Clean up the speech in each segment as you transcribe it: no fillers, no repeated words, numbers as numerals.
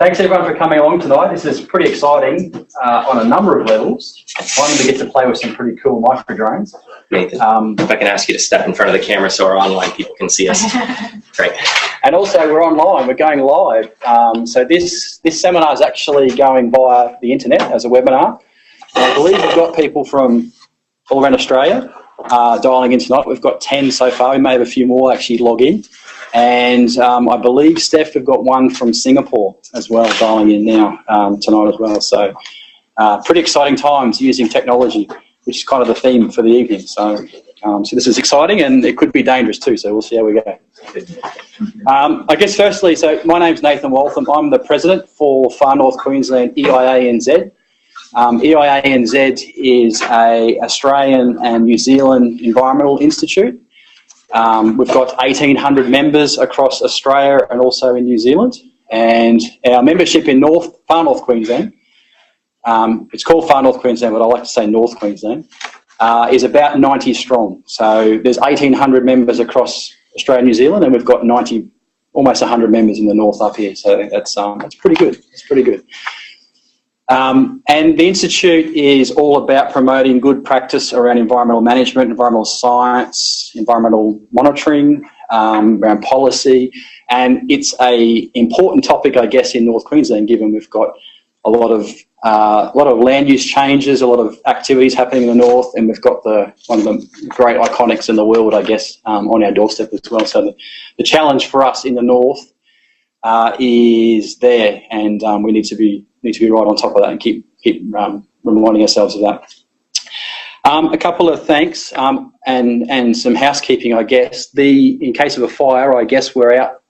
Thanks everyone for coming along tonight. This is pretty exciting on a number of levels. One, we get to play with some pretty cool micro drones. Nathan, if I can ask you to step in front of the camera so our online people can see us. Great. And also we're online, we're going live. So this seminar is actually going via the internet as a webinar. I believe we've got people from all around Australia dialing in tonight. We've got 10 so far. We may have a few more actually log in. And I believe, Steph, we've got one from Singapore as well dialing in now tonight as well. So pretty exciting times using technology, which is kind of the theme for the evening. So this is exciting and it could be dangerous too, so we'll see how we go. I guess firstly, so my name's Nathan Waltham. I'm the president for Far North Queensland EIANZ. EIANZ is an Australian and New Zealand Environmental Institute. We've got 1,800 members across Australia and also in New Zealand. And our membership in Far North Queensland, it's called Far North Queensland, but I like to say North Queensland, is about 90 strong. So there's 1,800 members across Australia and New Zealand, and we've got 90, almost 100 members in the north up here. So that's pretty good. It's pretty good. And the Institute is all about promoting good practice around environmental management, environmental science, environmental monitoring, around policy. And it's an important topic, I guess, in North Queensland, given we've got a lot of land use changes, a lot of activities happening in the north, and we've got one of the great iconics in the world, I guess, on our doorstep as well. So the challenge for us in the north is there, and we need to be right on top of that and keep reminding ourselves of that. A couple of thanks and some housekeeping, I guess. In case of a fire, I guess we're out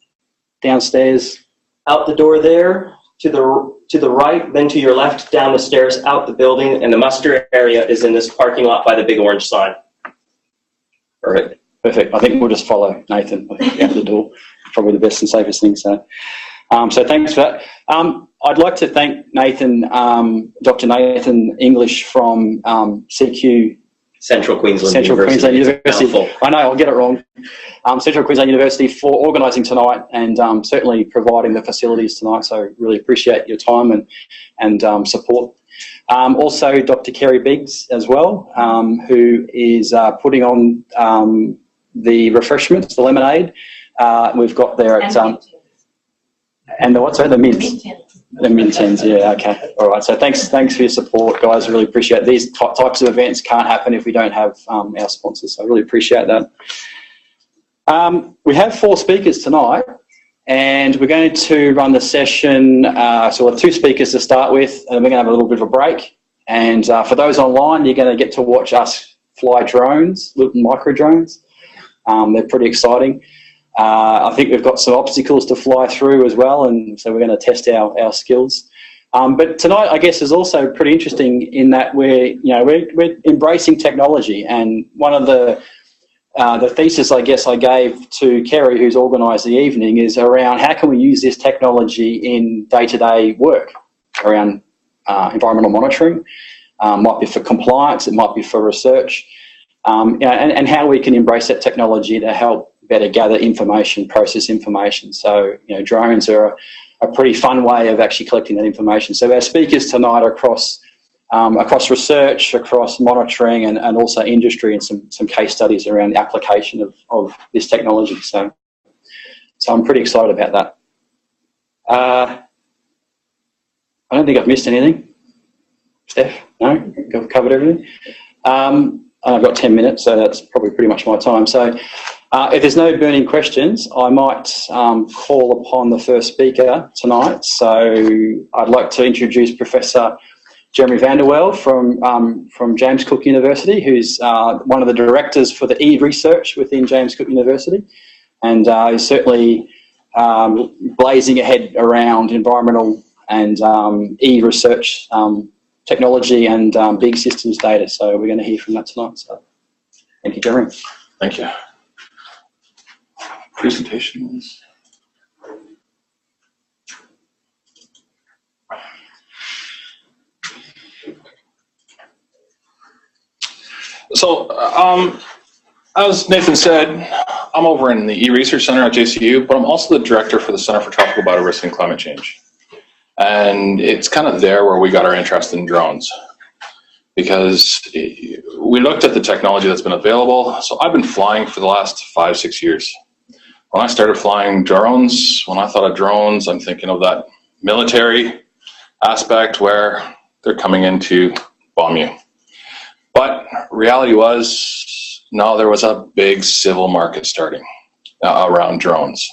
downstairs. Out the door there, to the right, then to your left, down the stairs, out the building, and the muster area is in this parking lot by the big orange sign. Perfect. Perfect. I think we'll just follow Nathan out the door. Probably the best and safest thing. So thanks for that. I'd like to thank Nathan, Dr. Nathan English from CQ. Central Queensland University. I know, I'll get it wrong. Central Queensland University for organising tonight and certainly providing the facilities tonight. So really appreciate your time and support. Also, Dr. Kerry Biggs as well, who is putting on the refreshments, the lemonade. We've got there at and the what's that? The mints. The mint tins, yeah, okay. All right, so thanks for your support, guys. Really appreciate it. These types of events can't happen if we don't have our sponsors, so I really appreciate that. We have 4 speakers tonight, and we're going to run the session. So we'll have 2 speakers to start with, and we're going to have a little bit of a break. And for those online, you're going to get to watch us fly drones, little micro drones. They're pretty exciting. I think we've got some obstacles to fly through as well, and so we're going to test our skills. But tonight, I guess, is also pretty interesting in that we're embracing technology. And one of the thesis, I guess, I gave to Kerry, who's organised the evening, is around how can we use this technology in day-to-day work around environmental monitoring. Might be for compliance, it might be for research, and how we can embrace that technology to help better gather information, process information. So, drones are a pretty fun way of actually collecting that information. So our speakers tonight are across research, across monitoring, and also industry, and some case studies around the application of this technology. So I'm pretty excited about that. I don't think I've missed anything. Steph? No? I've covered everything? I've got 10 minutes, so that's probably pretty much my time. So if there's no burning questions, I might call upon the first speaker tonight. So I'd like to introduce Professor Jeremy Vanderwell from James Cook University, who's one of the directors for the E-research within James Cook University, and is certainly blazing ahead around environmental and E-research technology and big systems data. So we're going to hear from that tonight. So thank you, Jeremy. Thank you. Presentations. So, as Nathan said, I'm over in the E-Research Center at JCU, but I'm also the director for the Center for Tropical Biodiversity and Climate Change. And it's kind of there where we got our interest in drones, because we looked at the technology that's been available. So I've been flying for the last 5-6 years. When I started flying drones, when I thought of drones, I'm thinking of that military aspect where they're coming in to bomb you. But reality was, no, there was a big civil market starting around drones.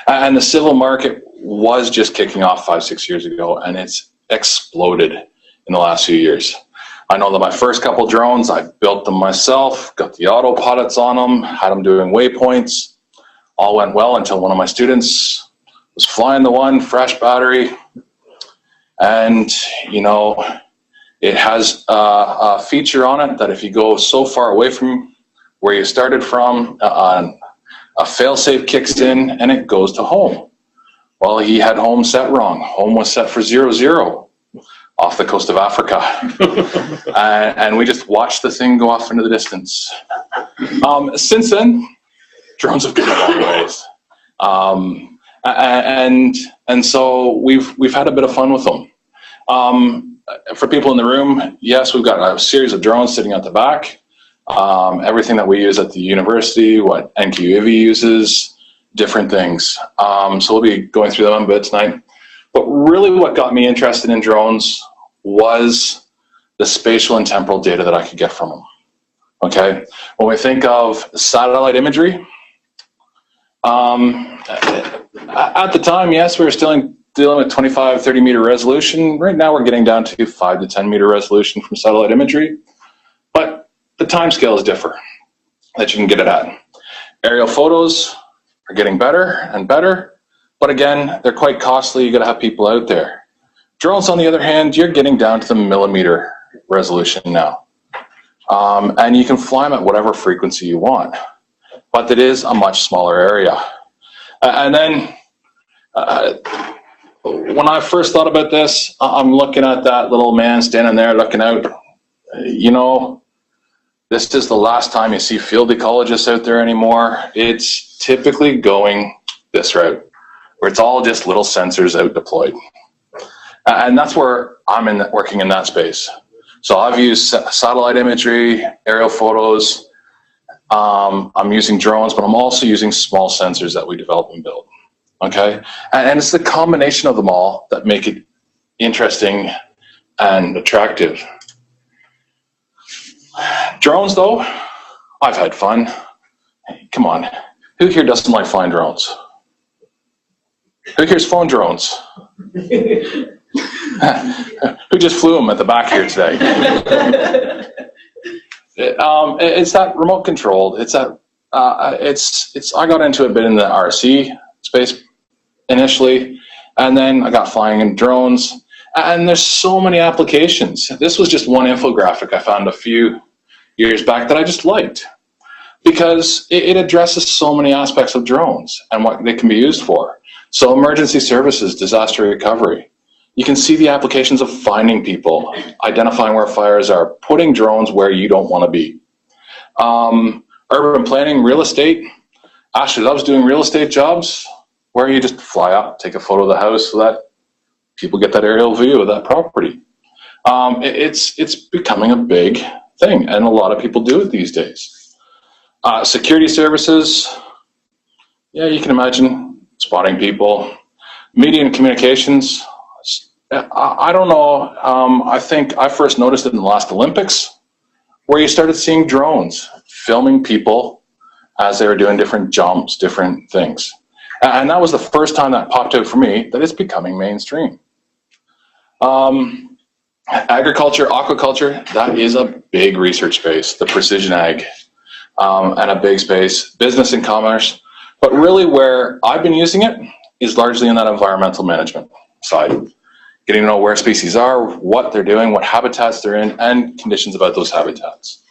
And the civil market was just kicking off 5-6 years ago, and it's exploded in the last few years. I know that my first couple drones, I built them myself, got the autopilots on them, had them doing waypoints. All went well until one of my students was flying the one, fresh battery, and it has a feature on it that if you go so far away from where you started from, a fail-safe kicks in and it goes to home. Well, he had home set wrong. Home was set for 00 off the coast of Africa. And we just watched the thing go off into the distance. Since then, drones have come a long ways. And so we've had a bit of fun with them. For people in the room, yes, we've got a series of drones sitting at the back. Everything that we use at the university, what NQAV uses, different things. So we'll be going through them a bit tonight. But really what got me interested in drones was the spatial and temporal data that I could get from them. Okay, when we think of satellite imagery, at the time, yes, we were still dealing with 25, 30 meter resolution. Right now we're getting down to 5 to 10 meter resolution from satellite imagery. But the time scales differ that you can get it at. Aerial photos are getting better and better, but again, they're quite costly. You got to have people out there. Drones, on the other hand, you're getting down to the millimeter resolution now. And you can fly them at whatever frequency you want, but it is a much smaller area. And then when I first thought about this, I'm looking at that little man standing there looking out. This is the last time you see field ecologists out there anymore. It's typically going this route, where it's all just little sensors out deployed. And that's where I'm working in that space. So I've used satellite imagery, aerial photos. I'm using drones, but I'm also using small sensors that we develop and build. Okay, and it's the combination of them all that make it interesting and attractive. Drones, though, I've had fun. Hey, come on, who here doesn't like flying drones? Who here's flown drones? Who just flew them at the back here today? It's that remote controlled. It's that. I got into it a bit in the RC space initially, and then I got flying in drones. And there's so many applications. This was just one infographic I found a few years back that I just liked, because it addresses so many aspects of drones and what they can be used for. So emergency services, disaster recovery. You can see the applications of finding people, identifying where fires are, putting drones where you don't want to be. Urban planning, real estate. Ashley loves doing real estate jobs where you just fly up, take a photo of the house so that people get that aerial view of that property. It's becoming a big thing, and a lot of people do it these days. Security services, yeah, you can imagine spotting people. Media and communications, I don't know. I think I first noticed it in the last Olympics, where you started seeing drones filming people as they were doing different jumps, different things. And that was the first time that popped out for me that it's becoming mainstream. Agriculture, aquaculture, that is a big research space, the precision ag, and a big space, business and commerce. But really where I've been using it is largely in that environmental management side. Getting to know where species are, what they're doing, what habitats they're in, and conditions about those habitats.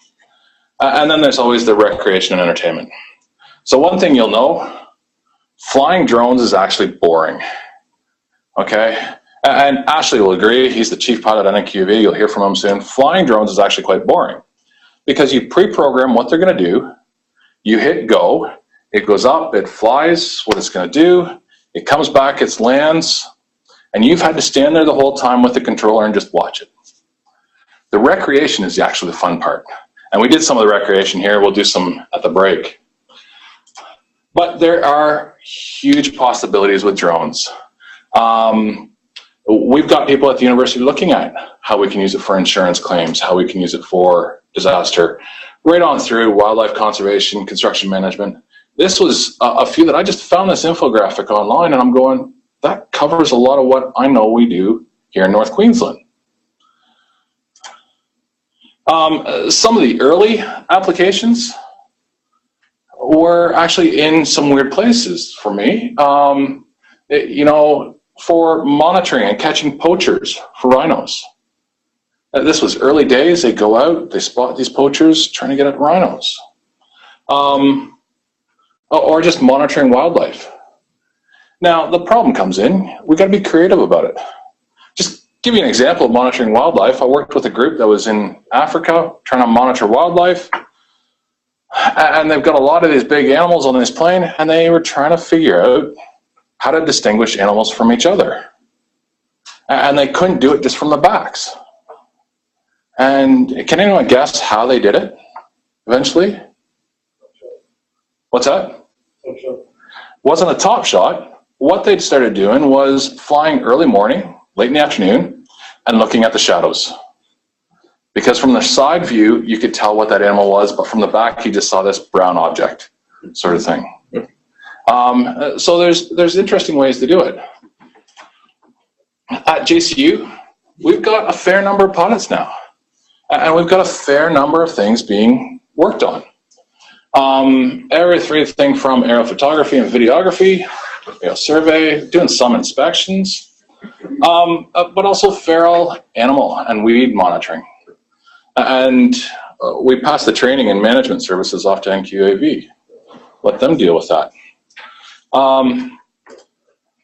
And then there's always the recreation and entertainment. So one thing you'll know, flying drones is actually boring, okay? And Ashley will agree, he's the chief pilot at NQAV, you'll hear from him soon. Flying drones is actually quite boring because you pre-program what they're gonna do, you hit go, it goes up, it flies, what it's gonna do, it comes back, it lands, and you've had to stand there the whole time with the controller and just watch it. The recreation is actually the fun part. And we did some of the recreation here. We'll do some at the break. But there are huge possibilities with drones. We've got people at the university looking at how we can use it for insurance claims, how we can use it for disaster, right on through wildlife conservation, construction management. This was a few that I just found this infographic online, and I'm going, that covers a lot of what I know we do here in North Queensland. Some of the early applications were actually in some weird places for me. You know, for monitoring and catching poachers for rhinos. This was early days. They go out, they spot these poachers trying to get at rhinos. Or just monitoring wildlife. Now, the problem comes in, we got to be creative about it. Just give you an example of monitoring wildlife. I worked with a group that was in Africa trying to monitor wildlife. And they've got a lot of these big animals on this plane, and they were trying to figure out how to distinguish animals from each other. And they couldn't do it just from the backs. And can anyone guess how they did it eventually? What's that? Wasn't a top shot. What they'd started doing was flying early morning, late in the afternoon, and looking at the shadows. Because from the side view, you could tell what that animal was, but from the back, you just saw this brown object sort of thing. So there's interesting ways to do it. At JCU, we've got a fair number of pilots now, and we've got a fair number of things being worked on. Everything from aerial photography and videography, survey, doing some inspections, but also feral animal and weed monitoring. And we passed the training and management services off to NQAV. Let them deal with that.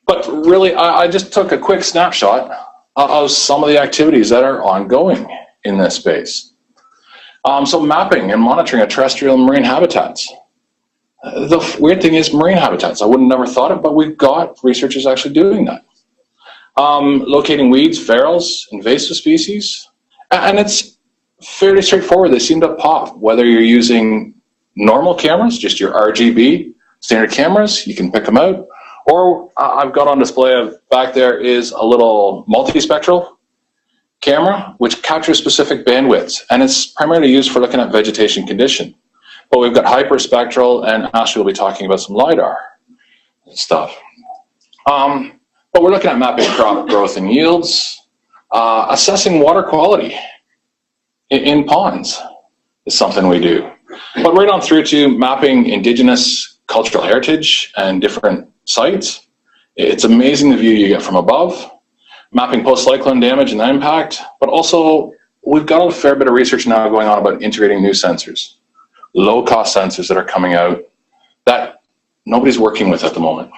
But really, I just took a quick snapshot of some of the activities that are ongoing in this space. So mapping and monitoring of terrestrial and marine habitats. The weird thing is marine habitats. I would have never thought it, but we've got researchers actually doing that. Locating weeds, ferals, invasive species, and it's fairly straightforward. They seem to pop, whether you're using normal cameras, just your RGB standard cameras, you can pick them out. Or I've got on display back there is a little multispectral camera, which captures specific bandwidths, and it's primarily used for looking at vegetation condition. But we've got hyperspectral, and Ashley will be talking about some LiDAR stuff. But we're looking at mapping crop growth and yields, assessing water quality in ponds is something we do. But right on through to mapping indigenous cultural heritage and different sites. It's amazing the view you get from above. Mapping post-cyclone damage and impact, but also we've got a fair bit of research now going on about integrating new sensors, low-cost sensors that are coming out that nobody's working with at the moment.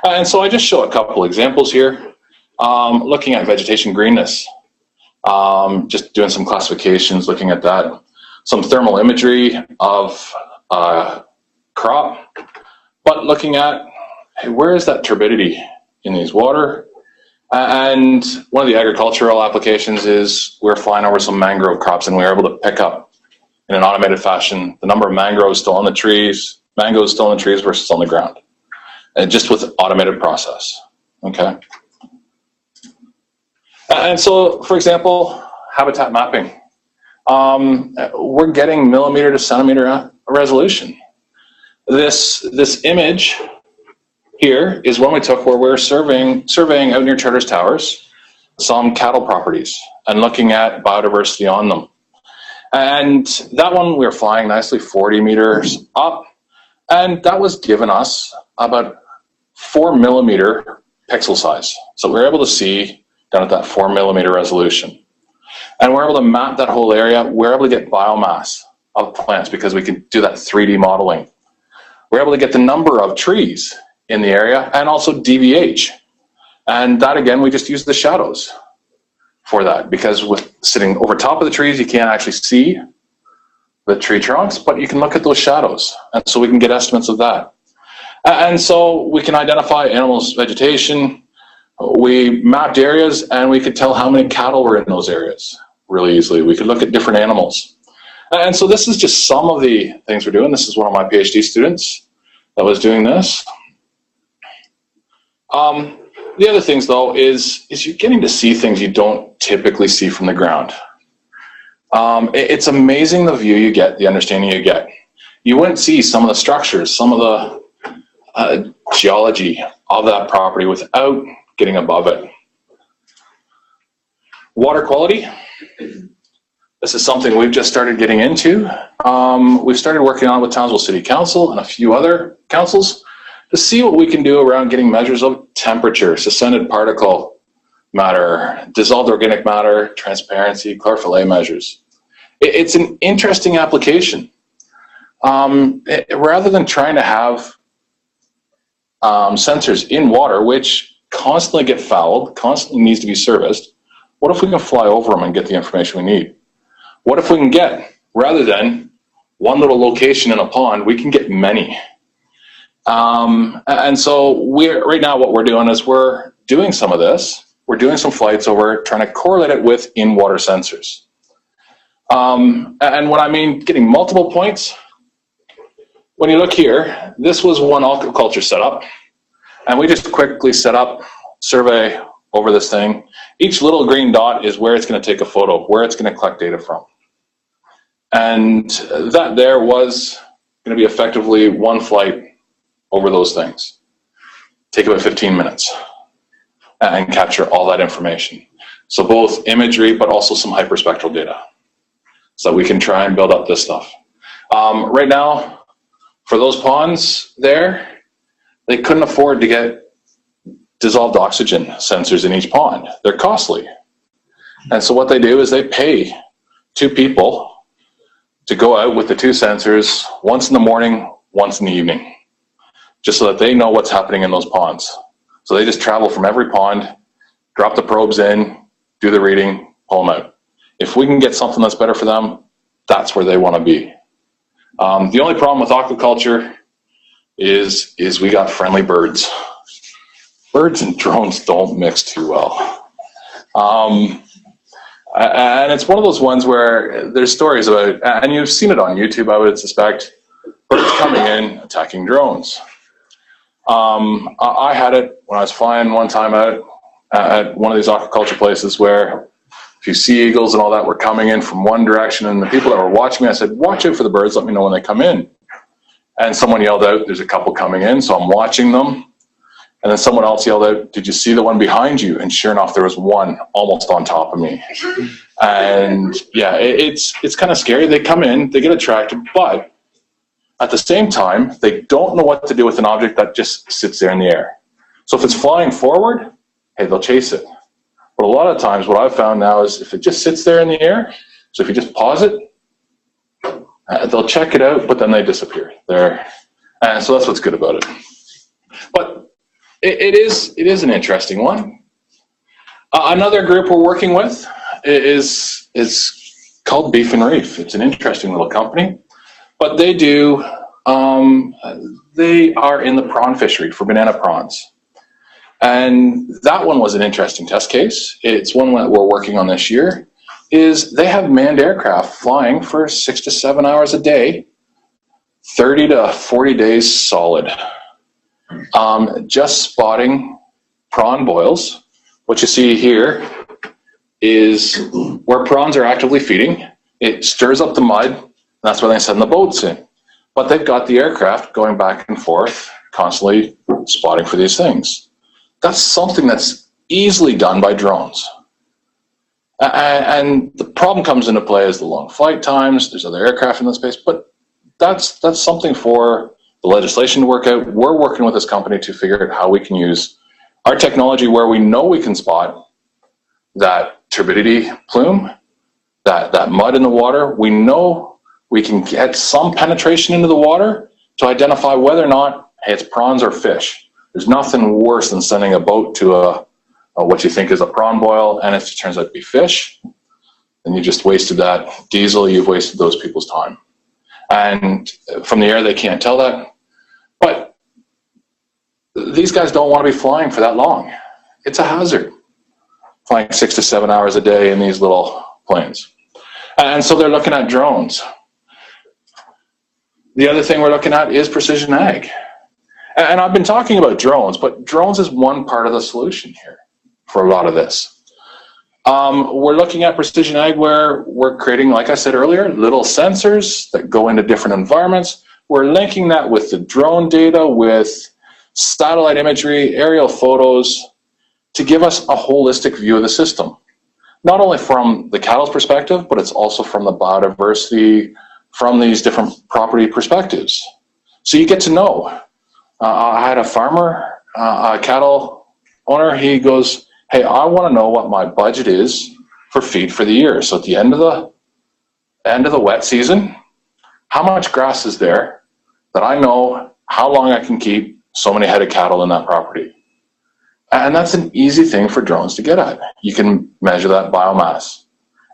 And so I just show a couple examples here, looking at vegetation greenness, just doing some classifications, looking at that, some thermal imagery of crop, but looking at, hey, where is that turbidity in these water? And one of the agricultural applications is we're flying over some mangrove crops, and we were able to pick up in an automated fashion the number of mangroves still on the trees, mangoes still on the trees versus on the ground, and just with automated process. Okay. And so, for example, habitat mapping. We're getting millimeter to centimeter resolution. This image here is one we took where we're surveying out near Charters Towers some cattle properties and looking at biodiversity on them. And that one we were flying nicely 40 meters up, and that was given us about 4 millimeter pixel size. So we were able to see down at that 4 millimeter resolution. And we're able to map that whole area. We're able to get biomass of plants because we can do that 3D modeling. We're able to get the number of trees in the area and also DVH. And that, again, we just use the shadows for that, because with sitting over top of the trees, you can't actually see the tree trunks, but you can look at those shadows. And so we can get estimates of that. And so we can identify animals' vegetation, We mapped areas and we could tell how many cattle were in those areas really easily. We could look at different animals. And so this is just some of the things we're doing. This is one of my PhD students that was doing this. The other things though is you're getting to see things you don't typically see from the ground. It's amazing the view you get, the understanding you get. You wouldn't see some of the structures, some of the geology of that property without getting above it. Water quality. This is something we've just started getting into. We've started working on it with Townsville City Council and a few other councils to see what we can do around getting measures of temperature, suspended particle matter, dissolved organic matter, transparency, chlorophyll A measures. It's an interesting application. Rather than trying to have sensors in water, which constantly get fouled, constantly needs to be serviced, what if we can fly over them and get the information we need? What if we can get, rather than one little location in a pond, we can get many? And so right now what we're doing is we're doing some of this. We're doing some flights over, trying to correlate it with in-water sensors. And when I mean getting multiple points, when you look here, this was one aquaculture setup, and we just quickly set up survey over this thing. Each little green dot is where it's going to take a photo, where it's going to collect data from. And that there was going to be effectively one flight over those things. Take about 15 minutes and capture all that information. So both imagery, but also some hyperspectral data, so that we can try and build up this stuff. Right now, for those ponds there, they couldn't afford to get dissolved oxygen sensors in each pond. They're costly. And so what they do is they pay 2 people to go out with the 2 sensors, once in the morning, once in the evening, just so that they know what's happening in those ponds. So they just travel from every pond, drop the probes in, do the reading, pull them out. If we can get something that's better for them, that's where they want to be. The only problem with aquaculture is we got friendly birds. Birds and drones don't mix too well. And it's one of those ones where there's stories about, and you've seen it on YouTube, I would suspect, birds coming in, attacking drones. I had it when I was flying one time out at one of these aquaculture places where a few sea eagles and all that were coming in from one direction, and the people that were watching me, I said, watch out for the birds, let me know when they come in. And someone yelled out, there's a couple coming in, so I'm watching them. And then someone else yelled out, did you see the one behind you? And sure enough, there was one almost on top of me. And yeah, it's kind of scary. They come in, they get attracted, but at the same time, they don't know what to do with an object that just sits there in the air. So if it's flying forward, hey, they'll chase it. But a lot of times what I've found now is if it just sits there in the air, so if you just pause it, they'll check it out, but then they disappear. And so that's what's good about it. But it is an interesting one. Another group we're working with is called Beef and Reef. It's an interesting little company, but they are in the prawn fishery for banana prawns. And that one was an interesting test case. It's one that we're working on this year. Is they have manned aircraft flying for 6 to 7 hours a day, 30 to 40 days solid. Just spotting prawn boils. What you see here is where prawns are actively feeding. It stirs up the mud, and that's where they send the boats in. But they've got the aircraft going back and forth, constantly spotting for these things. That's something that's easily done by drones. And the problem comes into play is the long flight times. There's other aircraft in the space, but that's something for the legislation to work out. We're working with this company to figure out how we can use our technology where we know we can spot that turbidity plume, that mud in the water. We know we can get some penetration into the water to identify whether or not, hey, it's prawns or fish. There's nothing worse than sending a boat to what you think is a prawn boil, and if it turns out to be fish, then you just wasted that diesel, you've wasted those people's time. And from the air, they can't tell that. But these guys don't want to be flying for that long. it's a hazard flying 6 to 7 hours a day in these little planes. And so they're looking at drones. The other thing we're looking at is precision ag. And I've been talking about drones, but drones is one part of the solution here for a lot of this. We're looking at precision ag where we're creating, like I said earlier, little sensors that go into different environments. We're linking that with the drone data, with satellite imagery, aerial photos, to give us a holistic view of the system. Not only from the cattle's perspective, but it's also from the biodiversity, from these different property perspectives. So you get to know. I had a farmer, a cattle owner, he goes, hey, I want to know what my budget is for feed for the year. So at the end of the wet season, how much grass is there that I know how long I can keep so many head of cattle in that property. And that's an easy thing for drones to get at. You can measure that biomass.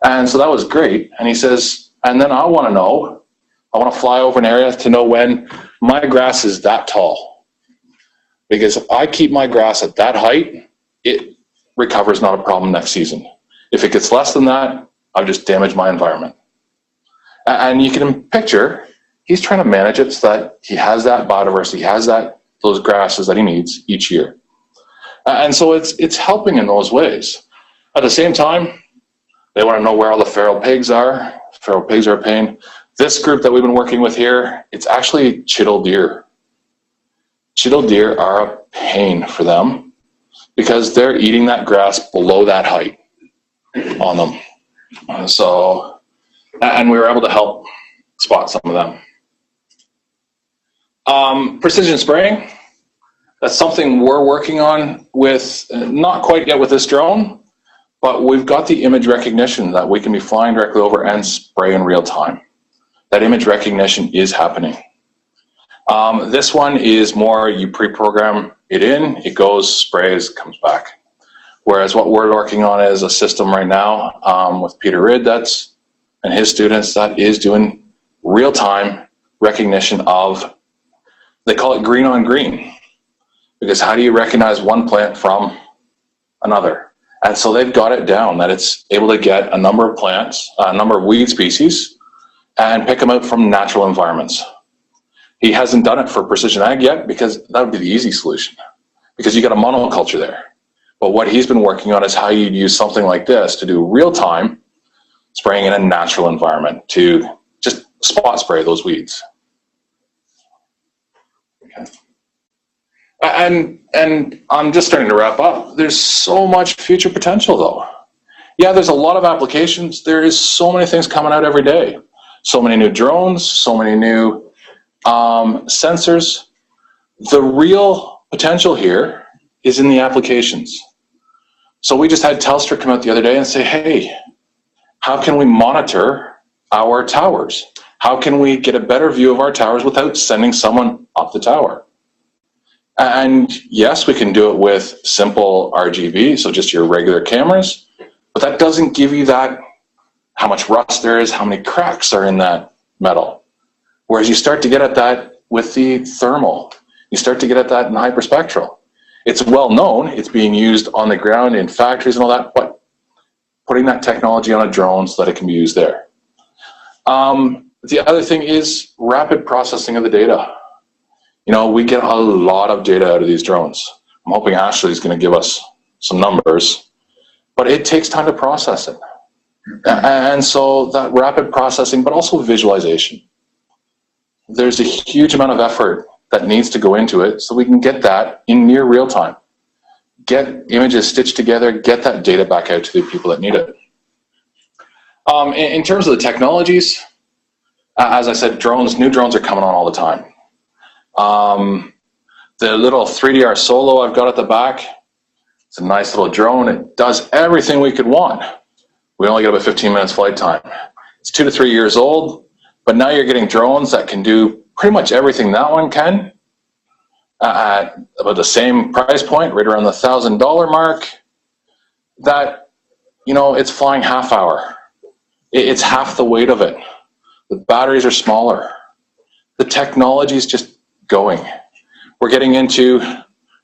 And so that was great. And he says, and then I want to fly over an area to know when my grass is that tall. Because if I keep my grass at that height, it recovers not a problem next season. If it gets less than that, I've just damaged my environment. And you can picture, he's trying to manage it so that he has that biodiversity, he has those grasses that he needs each year. And so it's helping in those ways. At the same time, they want to know where all the feral pigs are. Feral pigs are a pain. This group that we've been working with here, it's actually chital deer. Chital deer are a pain for them because they're eating that grass below that height on them. So, and we were able to help spot some of them. Precision spraying, that's something we're working on with, not quite yet with this drone, but we've got the image recognition that we can be flying directly over and spray in real time. That image recognition is happening. This one is more, you pre-program it in, it goes, sprays, comes back. Whereas what we're working on is a system right now with Peter Ridd and his students that is doing real-time recognition of, they call it green on green. Because how do you recognize one plant from another? And so they've got it down that it's able to get a number of plants, a number of weed species, and pick them out from natural environments. He hasn't done it for precision ag yet because that would be the easy solution because you got a monoculture there. But what he's been working on is how you'd use something like this to do real-time spraying in a natural environment to just spot spray those weeds. Okay. And I'm just starting to wrap up. There's so much future potential though. Yeah, there's a lot of applications. There is so many things coming out every day. So many new drones, so many new sensors. The real potential here is in the applications. So we just had Telstra come out the other day and say, hey, how can we monitor our towers? How can we get a better view of our towers without sending someone up the tower? And yes, we can do it with simple RGB, so just your regular cameras, but that doesn't give you that, how much rust there is, how many cracks are in that metal. Whereas you start to get at that with the thermal, you start to get at that in hyperspectral. It's well known, it's being used on the ground in factories and all that, but putting that technology on a drone so that it can be used there. The other thing is rapid processing of the data. You know, we get a lot of data out of these drones. I'm hoping Ashley's going to give us some numbers, but it takes time to process it. And so that rapid processing, but also visualization. There's a huge amount of effort that needs to go into it so we can get that in near real time. Get images stitched together, get that data back out to the people that need it. In terms of the technologies, as I said, new drones are coming on all the time. The little 3DR Solo I've got at the back, it's a nice little drone. It does everything we could want. We only get about 15 minutes flight time. It's 2 to 3 years old, but now you're getting drones that can do pretty much everything that one can at about the same price point, right around the $1,000 mark, that, you know, it's flying half hour. It's half the weight of it. The batteries are smaller. The technology is just going. We're getting into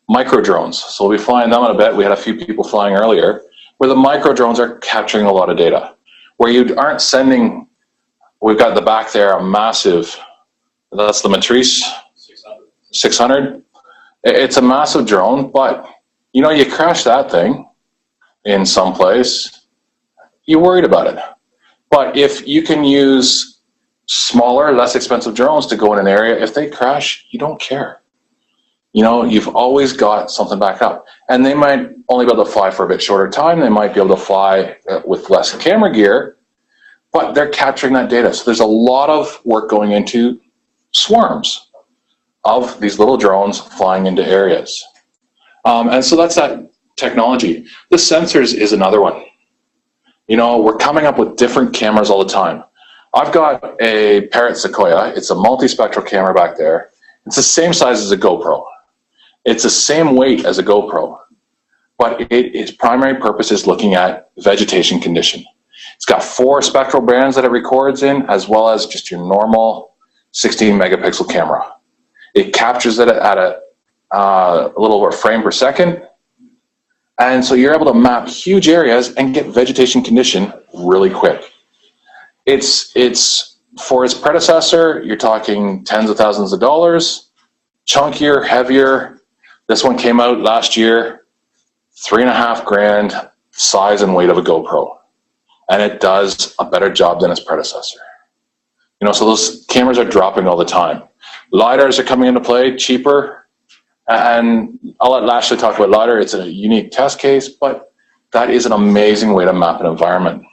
Micro drones. So we'll be flying them on a bit. We had a few people flying earlier, where the micro drones are capturing a lot of data, where you aren't sending, we've got the back there, a massive, that's the Matrice 600. It's a massive drone, but you know, you crash that thing in some place, you're worried about it. But if you can use smaller, less expensive drones to go in an area, if they crash, you don't care. You know, you've always got something back up. And they might only be able to fly for a bit shorter time. They might be able to fly with less camera gear, but they're capturing that data. So there's a lot of work going into swarms of these little drones flying into areas. And so that's that technology. The sensors is another one. You know, we're coming up with different cameras all the time. I've got a Parrot Sequoia. It's a multispectral camera back there. It's the same size as a GoPro. It's the same weight as a GoPro, but its primary purpose is looking at vegetation condition. It's got 4 spectral bands that it records in, as well as just your normal 16 megapixel camera. It captures it at a little over a frame per second. And so you're able to map huge areas and get vegetation condition really quick. It's for its predecessor, you're talking tens of thousands of dollars, chunkier, heavier. This one came out last year, $3.5 grand, size and weight of a GoPro. And it does a better job than its predecessor. You know, so those cameras are dropping all the time. LiDARs are coming into play, cheaper. And I'll let Lashley talk about LiDAR. It's a unique test case, but that is an amazing way to map an environment.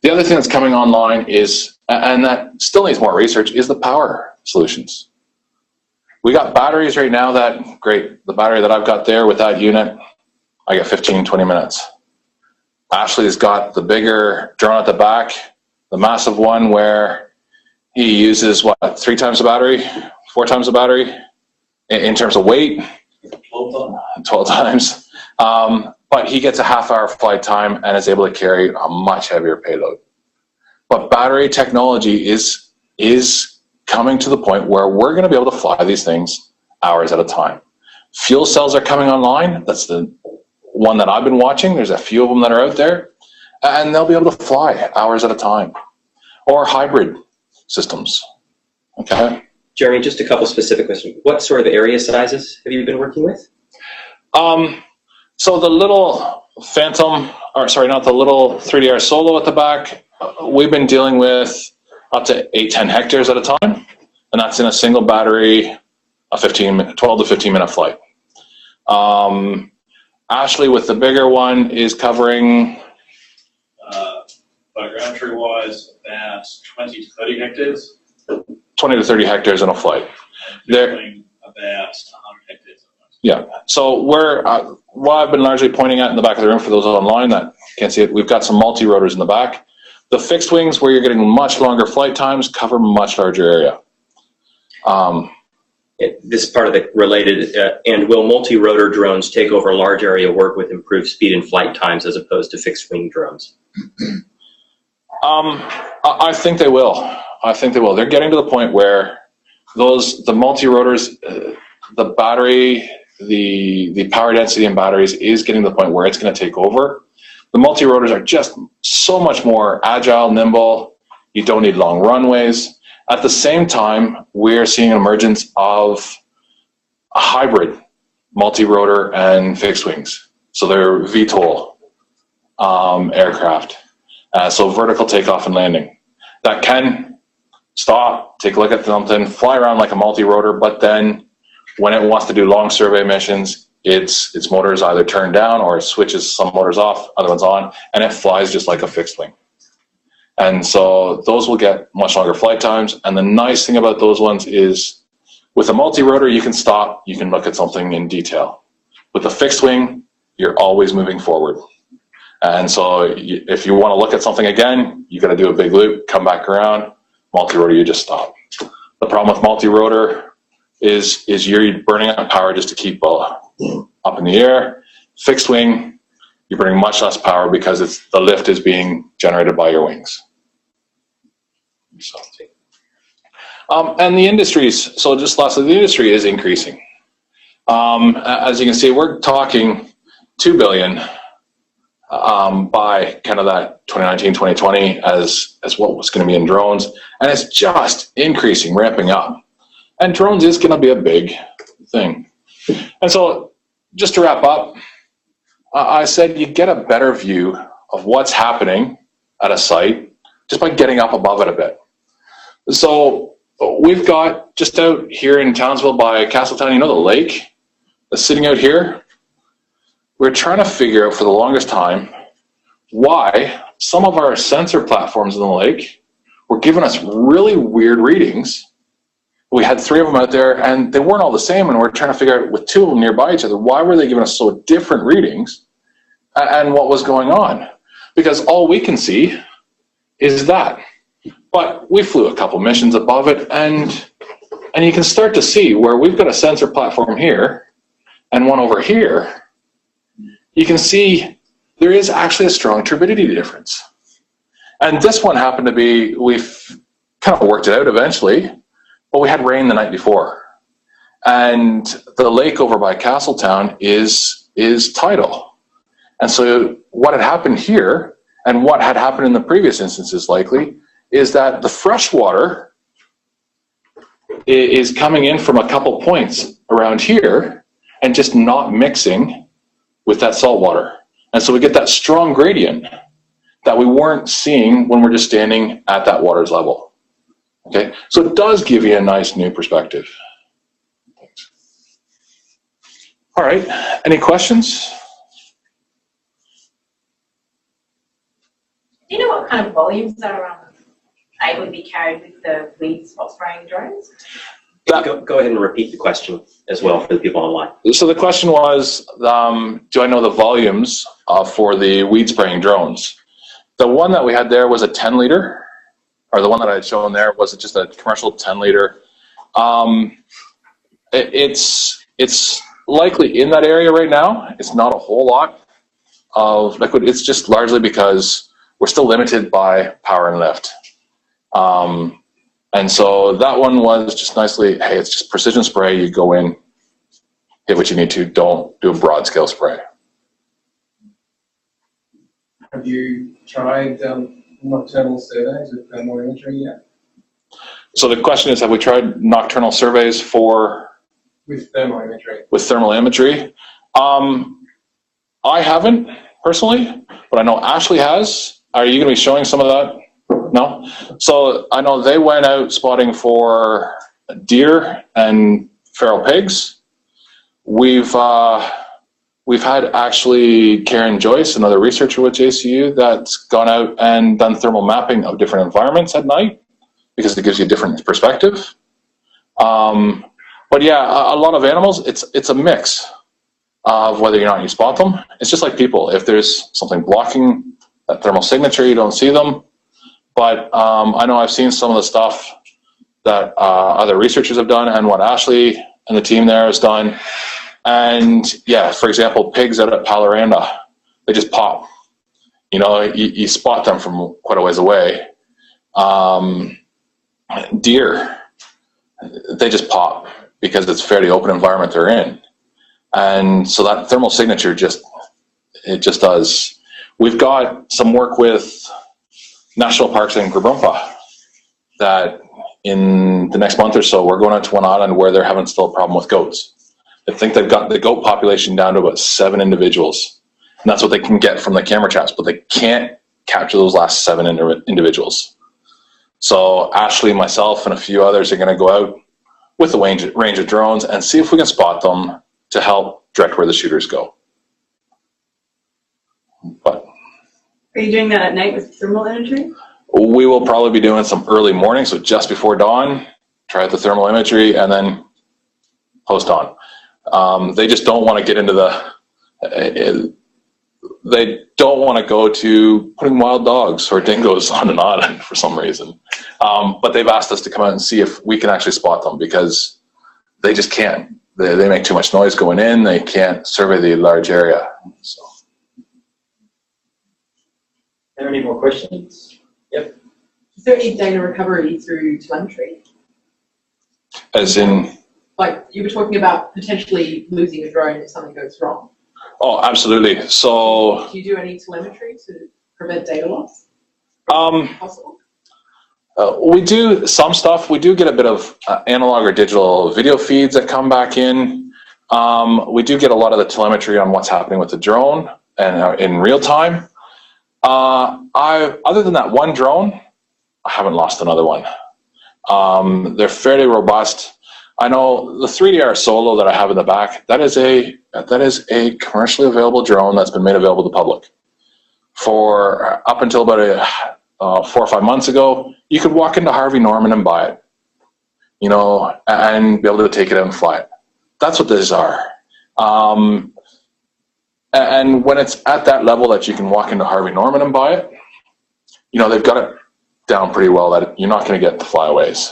The other thing that's coming online is, and that still needs more research, is the power solutions. We got batteries right now that, great, the battery that I've got there with that unit, I get 15, 20 minutes. Ashley's got the bigger drone at the back, the massive one where he uses, what, 3 times the battery, 4 times the battery in terms of weight? 12 times. But he gets a half-hour flight time and is able to carry a much heavier payload. But battery technology is coming to the point where we're going to be able to fly these things hours at a time. Fuel cells are coming online. That's the one that I've been watching. There's a few of them that are out there, and they'll be able to fly hours at a time. Or hybrid systems. Okay. Jeremy, just a couple specific questions. What sort of area sizes have you been working with? So the little Phantom, or sorry, not the little 3DR Solo at the back, we've been dealing with up to 8-10 hectares at a time, and that's in a single battery, a 12 to 15 minute flight. Ashley with the bigger one is covering by ground tree wise about 20 to 30 hectares. 20 to 30 hectares in a flight. They're doing about 100 hectares. Yeah. So we're what I've been largely pointing at in the back of the room for those online that can't see it, we've got some multi-rotors in the back. The fixed wings, where you're getting much longer flight times, cover much larger area. This is part of the related, and will multi-rotor drones take over a large area work with improved speed and flight times as opposed to fixed wing drones? I think they will. I think they will. They're getting to the point where the multi-rotors, the battery, the power density in batteries is getting to the point where it's going to take over. The multi-rotors are just so much more agile, nimble. You don't need long runways. At the same time, we're seeing an emergence of a hybrid multi-rotor and fixed wings. So they're VTOL aircraft. So vertical takeoff and landing. That can stop, take a look at something, fly around like a multi-rotor, but then when it wants to do long survey missions, its motors either turn down or it switches some motors off, other ones on, and it flies just like a fixed wing. And so those will get much longer flight times. And the nice thing about those ones is with a multi-rotor, you can stop, you can look at something in detail. With a fixed wing, you're always moving forward. And so if you want to look at something again, you got to do a big loop, come back around. Multi-rotor, you just stop. The problem with multi-rotor is you're burning up power just to keep up in the air. Fixed wing, you're burning much less power because the lift is being generated by your wings. So, and the industries, so just lastly, the industry is increasing. As you can see, we're talking 2 billion by kind of that 2019, 2020 as what was going to be in drones. And it's just increasing, ramping up. And drones is going to be a big thing. And so just to wrap up, I said you get a better view of what's happening at a site just by getting up above it a bit. So we've got just out here in Townsville by Castletown, you know the lake that's sitting out here? We're trying to figure out for the longest time why some of our sensor platforms in the lake were giving us really weird readings. We had 3 of them out there and they weren't all the same, and we're trying to figure out with 2 of them nearby each other, why were they giving us so different readings and what was going on? Because all we can see is that. But we flew a couple missions above it, and you can start to see where we've got a sensor platform here and one over here. You can see there is actually a strong turbidity difference. And this one happened to be, we've kind of worked it out eventually, but we had rain the night before. And the lake over by Castletown is tidal. And so what had happened here, and what had happened in the previous instances likely, is that the fresh water is coming in from a couple points around here and just not mixing with that salt water. And so we get that strong gradient that we weren't seeing when we're just standing at that water's level. Okay, so it does give you a nice new perspective. Thanks. All right, any questions? Do you know what kind of volumes are able to be carried with the weed spot spraying drones? Go ahead and repeat the question as well for the people online. So the question was, do I know the volumes for the weed spraying drones? The one that we had there was a 10 liter, or the one that I had shown there was just a commercial 10 liter. It's likely in that area right now. It's not a whole lot of liquid. It's just largely because we're still limited by power and lift. And so that one was just nicely, hey, it's just precision spray. You go in, hit what you need to, don't do a broad scale spray. Have you tried nocturnal surveys with thermal imagery yet? So the question is, have we tried nocturnal surveys With thermal imagery? With thermal imagery? I haven't personally, but I know Ashley has. Are you going to be showing some of that? No? So I know they went out spotting for deer and feral pigs. We've had actually Karen Joyce, another researcher with JCU, that's gone out and done thermal mapping of different environments at night because it gives you a different perspective. But yeah, a lot of animals, it's a mix of whether or not you spot them. It's just like people. If there's something blocking that thermal signature, you don't see them. But I know I've seen some of the stuff that other researchers have done and what Ashley and the team there has done. And yeah, for example, pigs out at Palaranda, they just pop. You know, you spot them from quite a ways away. Deer, they just pop because it's a fairly open environment they're in. And so that thermal signature just does. We've got some work with national parks in Grabumpa that in the next month or so, we're going out to one island where they're having still a problem with goats. I think they've got the goat population down to about 7 individuals. And that's what they can get from the camera traps, but they can't capture those last 7 individuals. So Ashley, myself, and a few others are going to go out with a range of drones and see if we can spot them to help direct where the shooters go. But Are you doing that at night with thermal imagery? we will probably be doing some early morning, so just before dawn, try out the thermal imagery, and then post dawn. They just don't want to get into they don't want to go to putting wild dogs or dingoes on an island for some reason. But they've asked us to come out and see if we can actually spot them because they just can't. They make too much noise going in. They can't survey the large area. So. Are there any more questions? Yep. Is there any data recovery through telemetry? As in? Like you were talking about potentially losing a drone if something goes wrong. Oh, absolutely. So Do you do any telemetry to prevent data loss? Possible? we do some stuff. We do get a bit of analog or digital video feeds that come back in. We do get a lot of the telemetry on what's happening with the drone and in real time. Other than that one drone, I haven't lost another one. They're fairly robust. I know the 3DR Solo that I have in the back, that is a commercially available drone that's been made available to the public. For up until about 4 or 5 months ago, you could walk into Harvey Norman and buy it, and be able to take it out and fly it. That's what these are. And when it's at that level that you can walk into Harvey Norman and buy it, they've got it down pretty well that you're not going to get the flyaways.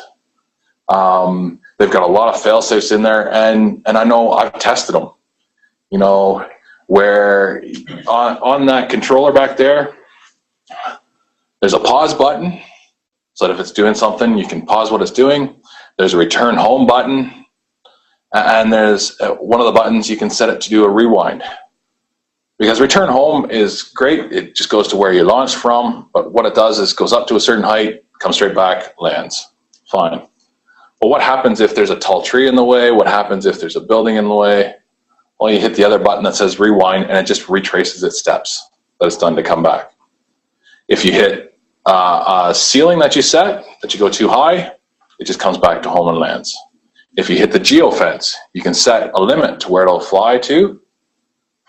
They've got a lot of fail-safes in there, and I know I've tested them. Where on that controller back there, there's a pause button, so that if it's doing something, you can pause what it's doing. There's a return home button, and there's one of the buttons you can set it to do a rewind. Because return home is great, it just goes to where you launched from, but what it does is goes up to a certain height, comes straight back, lands. Fine. But what happens if there's a tall tree in the way? What happens if there's a building in the way? Well, you hit the other button that says rewind, and it just retraces its steps that it's done to come back. If you hit a ceiling that you set, that you go too high, it just comes back to home and lands. If you hit the geofence, you can set a limit to where it'll fly to,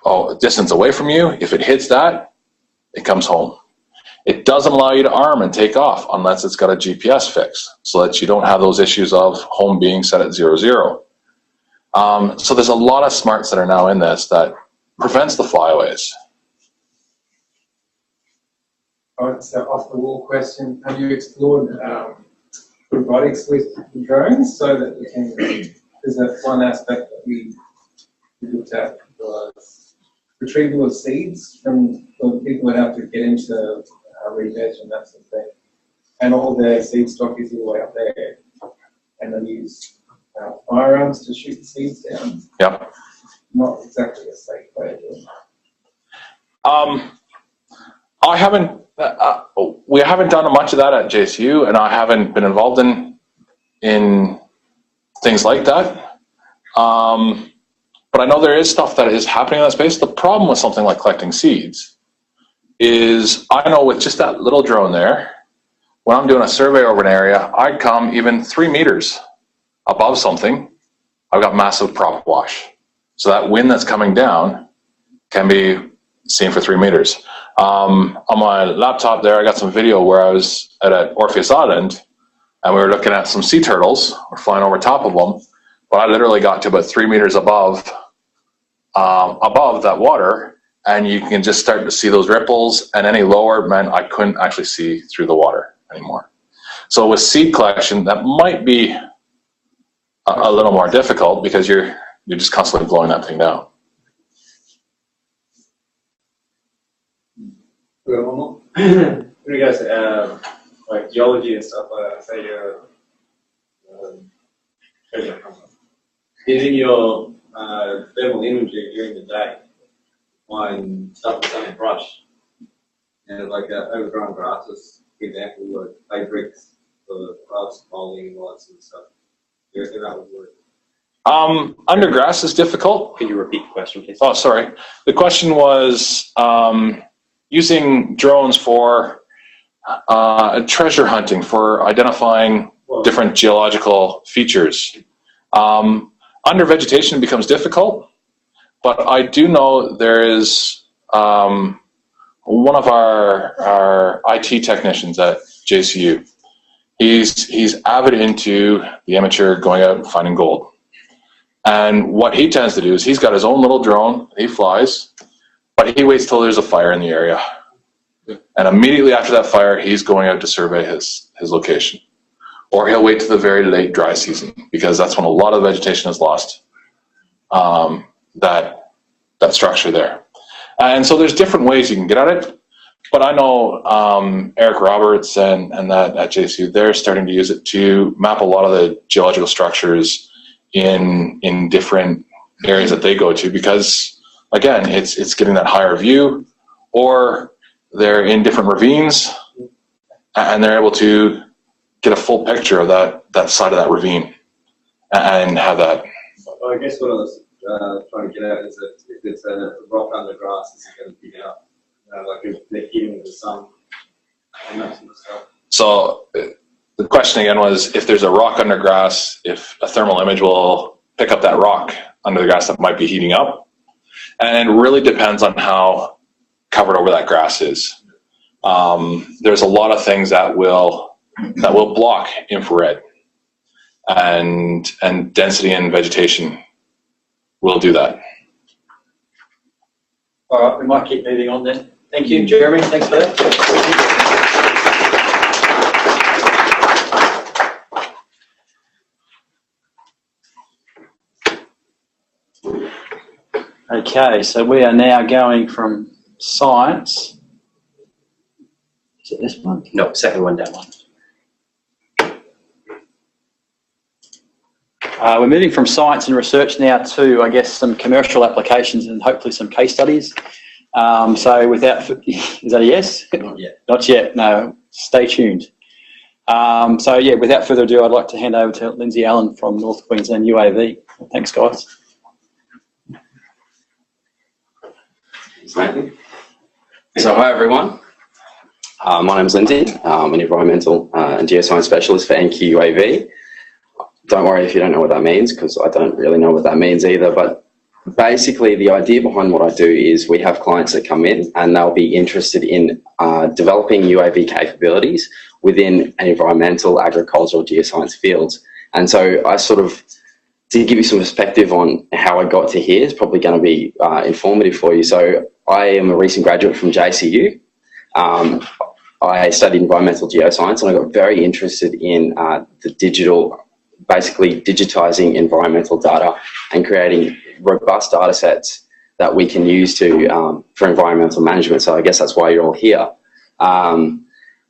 a distance away from you. If it hits that, it comes home. It doesn't allow you to arm and take off unless it's got a GPS fix, so that you don't have those issues of home being set at 0, 0. So there's a lot of smarts that are now in this that prevents the flyaways. All right, so off the wall question, have you explored robotics with the drones so that we can, because that's one aspect that we looked at was retrieval of seeds from people that have to get into re-veg and that sort of thing. And all their seed stock is all the way up there. And they use firearms to shoot the seeds down. Yep. Not exactly a safe way of doing I haven't, we haven't done much of that at JSU, and I haven't been involved in things like that. But I know there is stuff that is happening in that space. The problem with something like collecting seeds is, I know with just that little drone there, when I'm doing a survey over an area, I'd come even 3 meters above something, I've got massive prop wash. So that wind that's coming down can be seen for 3 meters. On my laptop there, I got some video where I was at Orpheus Island, and we were looking at some sea turtles. We're flying over top of them, but I literally got to about 3 meters above that water, and you can just start to see those ripples, and any lower meant I couldn't actually see through the water anymore. So with seed collection, that might be a little more difficult because you're just constantly blowing that thing down. In regards to like geology and stuff, say treasure hunter, using your thermal imagery during the day, find stuff that's on the brush, and like overgrown grasses, for example, like clay bricks for grass molding and all that sort of stuff. Do you reckon that would work? Undergrass is difficult. Can you repeat the question, please? Oh, sorry. The question was using drones for treasure hunting, for identifying different geological features. Under vegetation becomes difficult, but I do know there is one of our IT technicians at JCU. He's avid into the amateur going out and finding gold. And what he tends to do is he's got his own little drone, he flies, but he waits till there's a fire in the area. And immediately after that fire, he's going out to survey his location. Or he'll wait to the very late dry season, because that's when a lot of the vegetation is lost, that structure there. And so there's different ways you can get at it. But I know Eric Roberts and that at JCU, they're starting to use it to map a lot of the geological structures in different areas that they go to, because again, it's getting that higher view, or they're in different ravines and they're able to get a full picture of that side of that ravine and have that. I guess what I was trying to get at is that if it's a rock under grass, is it going to dig out? Like if they're hitting the sun and that sort of stuff. So the question again was, if there's a rock under grass, if a thermal image will pick up that rock under the grass that might be heating up. And it really depends on how covered over that grass is. There's a lot of things that will block infrared, and density and vegetation will do that. All right, we might keep moving on then. Thank you, Jeremy. Thanks for that. Okay, so we are now going from science. Is it this one? No, second one down. We're moving from science and research now to, I guess, some commercial applications and hopefully some case studies. So without, is that a yes? Not yet. Not yet, no. Stay tuned. So yeah, without further ado, I'd like to hand over to Lindsay Allen from North Queensland UAV. Thanks, guys. Thanks, Nathan. So hi everyone. My name's Lindsay. I'm an environmental and geoscience specialist for NQ UAV. Don't worry if you don't know what that means, because I don't really know what that means either. But basically the idea behind what I do is we have clients that come in and they'll be interested in developing UAV capabilities within environmental, agricultural, geoscience fields. And so I sort of, to give you some perspective on how I got to here, is probably going to be informative for you. So I am a recent graduate from JCU. I studied environmental geoscience and I got very interested in the digital, basically digitizing environmental data and creating robust data sets that we can use to for environmental management. So I guess that's why you're all here.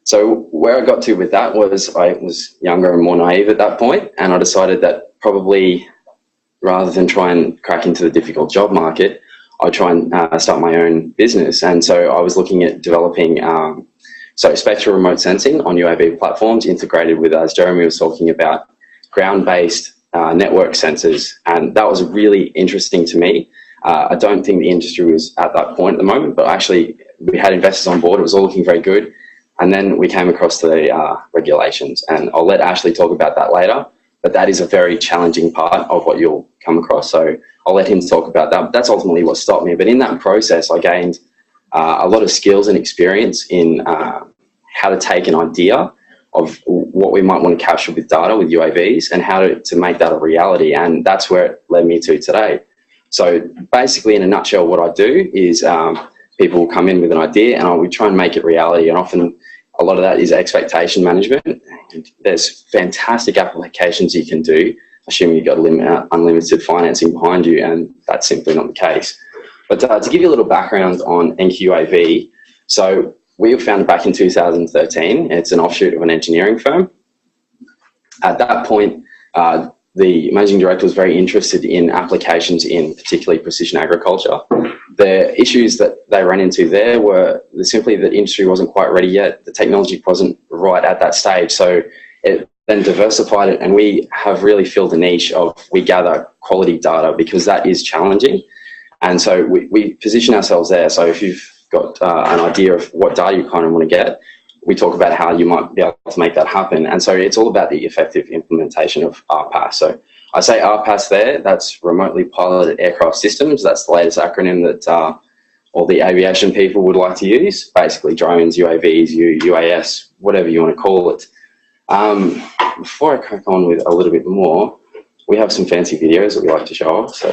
So where I got to with that was I was younger and more naive at that point, and I decided that probably rather than try and crack into the difficult job market, I'd try and start my own business. And so I was looking at developing spatial remote sensing on UAV platforms integrated with, as Jeremy was talking about, ground-based network sensors. And that was really interesting to me. I don't think the industry was at that point at the moment, but actually we had investors on board. It was all looking very good. And then we came across the regulations, and I'll let Ashley talk about that later, but that is a very challenging part of what you'll come across. So I'll let him talk about that. That's ultimately what stopped me. But in that process, I gained a lot of skills and experience in how to take an idea of what we might want to capture with data with UAVs and how to make that a reality. And that's where it led me to today. So basically, in a nutshell, what I do is people will come in with an idea and I will try and make it reality. And often a lot of that is expectation management. And there's fantastic applications you can do, assuming you've got unlimited financing behind you, and that's simply not the case. But to give you a little background on NQUAV, so we were founded back in 2013. It's an offshoot of an engineering firm. At that point, the managing director was very interested in applications in particularly precision agriculture. The issues that they ran into there were simply that industry wasn't quite ready yet. The technology wasn't right at that stage. So it then diversified it, and we have really filled the niche of we gather quality data because that is challenging. And so we position ourselves there. So if you've got an idea of what data you kind of want to get, we talk about how you might be able to make that happen. And so it's all about the effective implementation of RPAS. So I say RPAS there, that's remotely piloted aircraft systems. That's the latest acronym that all the aviation people would like to use. Basically drones, UAVs, UAS, whatever you want to call it. Before I crack on with a little bit more, we have some fancy videos that we like to show off. So.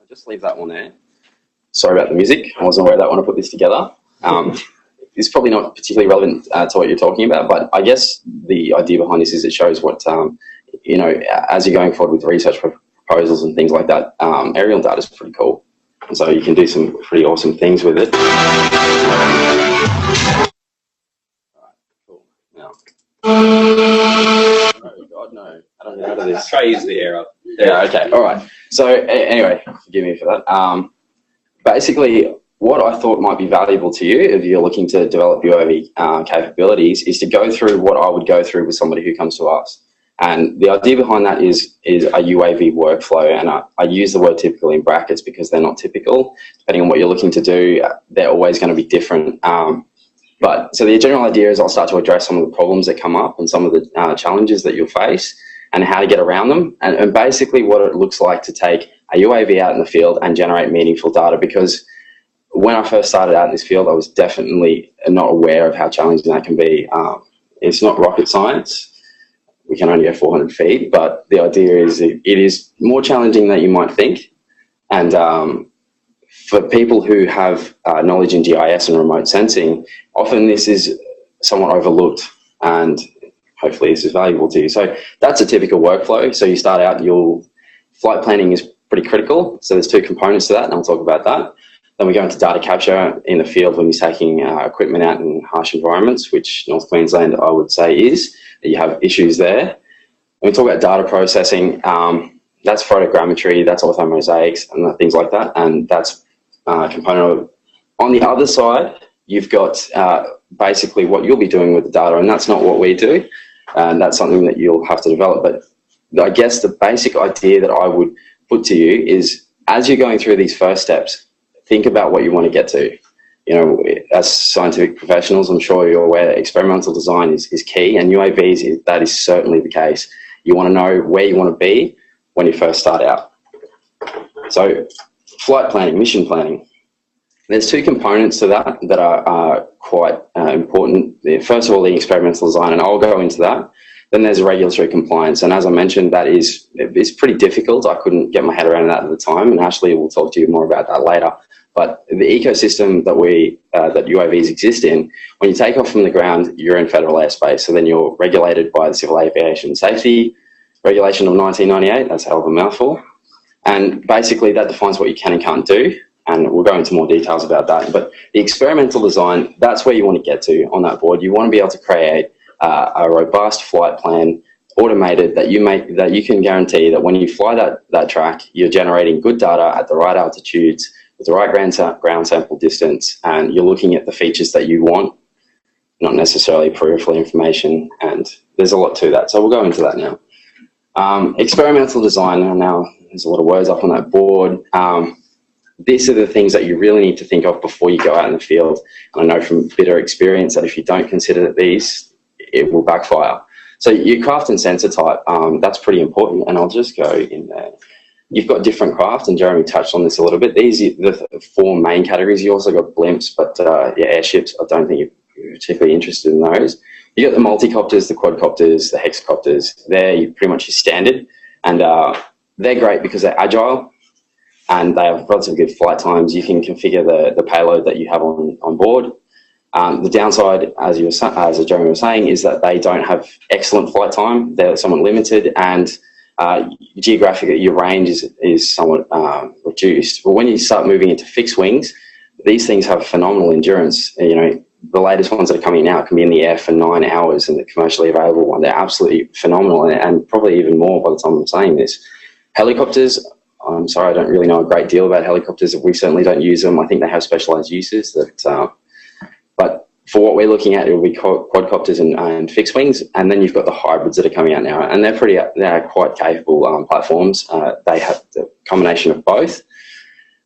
Just leave that one there. Sorry about the music. I wasn't aware of that when I put this together. It's probably not particularly relevant to what you're talking about, but I guess the idea behind this is it shows what, you know, as you're going forward with research proposals and things like that, aerial data is pretty cool. And so you can do some pretty awesome things with it. All right, cool. Now. Oh, God, no. I don't get out of this. Try to use the arrow. Yeah, okay, all right. So anyway, forgive me for that. Basically, what I thought might be valuable to you if you're looking to develop UAV capabilities is to go through what I would go through with somebody who comes to us. And the idea behind that is a UAV workflow. And I use the word typical in brackets because they're not typical. Depending on what you're looking to do, they're always going to be different. But so the general idea is I'll start to address some of the problems that come up and some of the challenges that you'll face and how to get around them. And basically what it looks like to take a UAV out in the field and generate meaningful data, because when I first started out in this field, I was definitely not aware of how challenging that can be. It's not rocket science. We can only go 400 feet, but the idea is it is more challenging than you might think. And for people who have knowledge in GIS and remote sensing, often this is somewhat overlooked, and hopefully this is valuable to you. So that's a typical workflow. So you start out, flight planning is pretty critical. So there's two components to that, and I'll talk about that. Then we go into data capture in the field when you're taking equipment out in harsh environments, which North Queensland, I would say, is. You have issues there. When we talk about data processing, that's photogrammetry, that's orthomosaics and things like that, and that's a component of. On the other side, you've got basically what you'll be doing with the data, and that's not what we do, and that's something that you'll have to develop. But I guess the basic idea that I would put to you is, as you're going through these first steps, think about what you want to get to. You know, as scientific professionals, I'm sure you're aware experimental design is key, and UAVs, that is certainly the case. You want to know where you want to be when you first start out. So flight planning, mission planning. There's two components to that that are quite important. First of all, the experimental design, and I'll go into that. Then there's regulatory compliance, and as I mentioned, it's pretty difficult. I couldn't get my head around that at the time, and Ashley will talk to you more about that later. But the ecosystem that UAVs exist in, when you take off from the ground, you're in federal airspace. So then you're regulated by the Civil Aviation Safety Regulation of 1998. That's a hell of a mouthful. And basically that defines what you can and can't do. And we'll go into more details about that. But the experimental design, that's where you want to get to on that board. You want to be able to create a robust flight plan, automated, that you can guarantee that when you fly that track, you're generating good data at the right altitudes, with the right ground sample distance, and you're looking at the features that you want, not necessarily peripheral information, and there's a lot to that. So we'll go into that now. Experimental design, and now there's a lot of words up on that board. These are the things that you really need to think of before you go out in the field. And I know from bitter experience that if you don't consider these, it will backfire. So your craft and sensor type, that's pretty important, and I'll just go in there. You've got different craft, and Jeremy touched on this a little bit. These are the four main categories. You also got blimps, but airships, I don't think you're particularly interested in those. You got the multicopters, the quadcopters, the hexacopters. They're pretty much your standard, and they're great because they're agile and they have lots of good flight times. You can configure the payload that you have on board. The downside, as Jeremy was saying, is that they don't have excellent flight time. They're somewhat limited, and geographically your range is somewhat reduced. But when you start moving into fixed wings, these things have phenomenal endurance. You know, the latest ones that are coming out can be in the air for 9 hours, and the commercially available one, they're absolutely phenomenal, and probably even more by the time I'm saying this. Helicopters, I'm sorry, I don't really know a great deal about helicopters. We certainly don't use them. I think they have specialized uses that, but for what we're looking at, it will be quadcopters and fixed wings, and then you've got the hybrids that are coming out now, and they're quite capable platforms. They have the combination of both,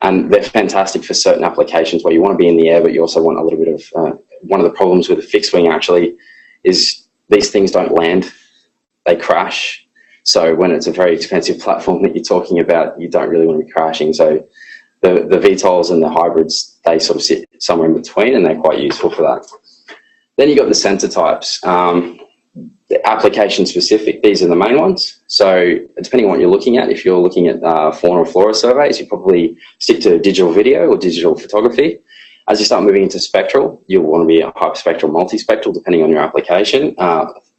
and they're fantastic for certain applications where you want to be in the air, but you also want a little bit of, one of the problems with a fixed wing actually is these things don't land, they crash. So when it's a very expensive platform that you're talking about, you don't really want to be crashing. So the VTOLs and the hybrids, they sort of sit somewhere in between, and they're quite useful for that. Then you've got the sensor types. The application specific, these are the main ones. So depending on what you're looking at, if you're looking at fauna or flora surveys, you probably stick to digital video or digital photography. As you start moving into spectral, you'll want to be a hyperspectral, multispectral, depending on your application.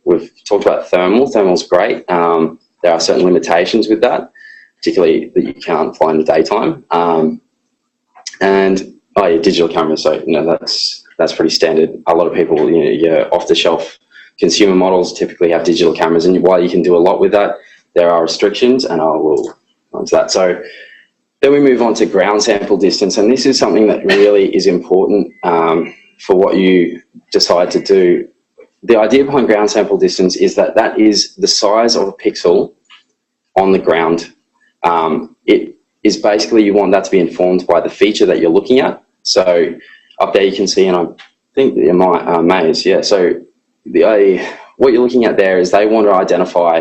We've talked about thermal. Thermal's great. There are certain limitations with that, particularly that you can't fly in the daytime. And digital cameras. So that's pretty standard. A lot of people, your off-the-shelf consumer models typically have digital cameras, and while you can do a lot with that, there are restrictions, and I will go into that. So then we move on to ground sample distance, and this is something that really is important for what you decide to do. The idea behind ground sample distance is that is the size of a pixel on the ground. It is basically, you want that to be informed by the feature that you're looking at. So up there you can see, and I think the maze, yeah. So what you're looking at there is they want to identify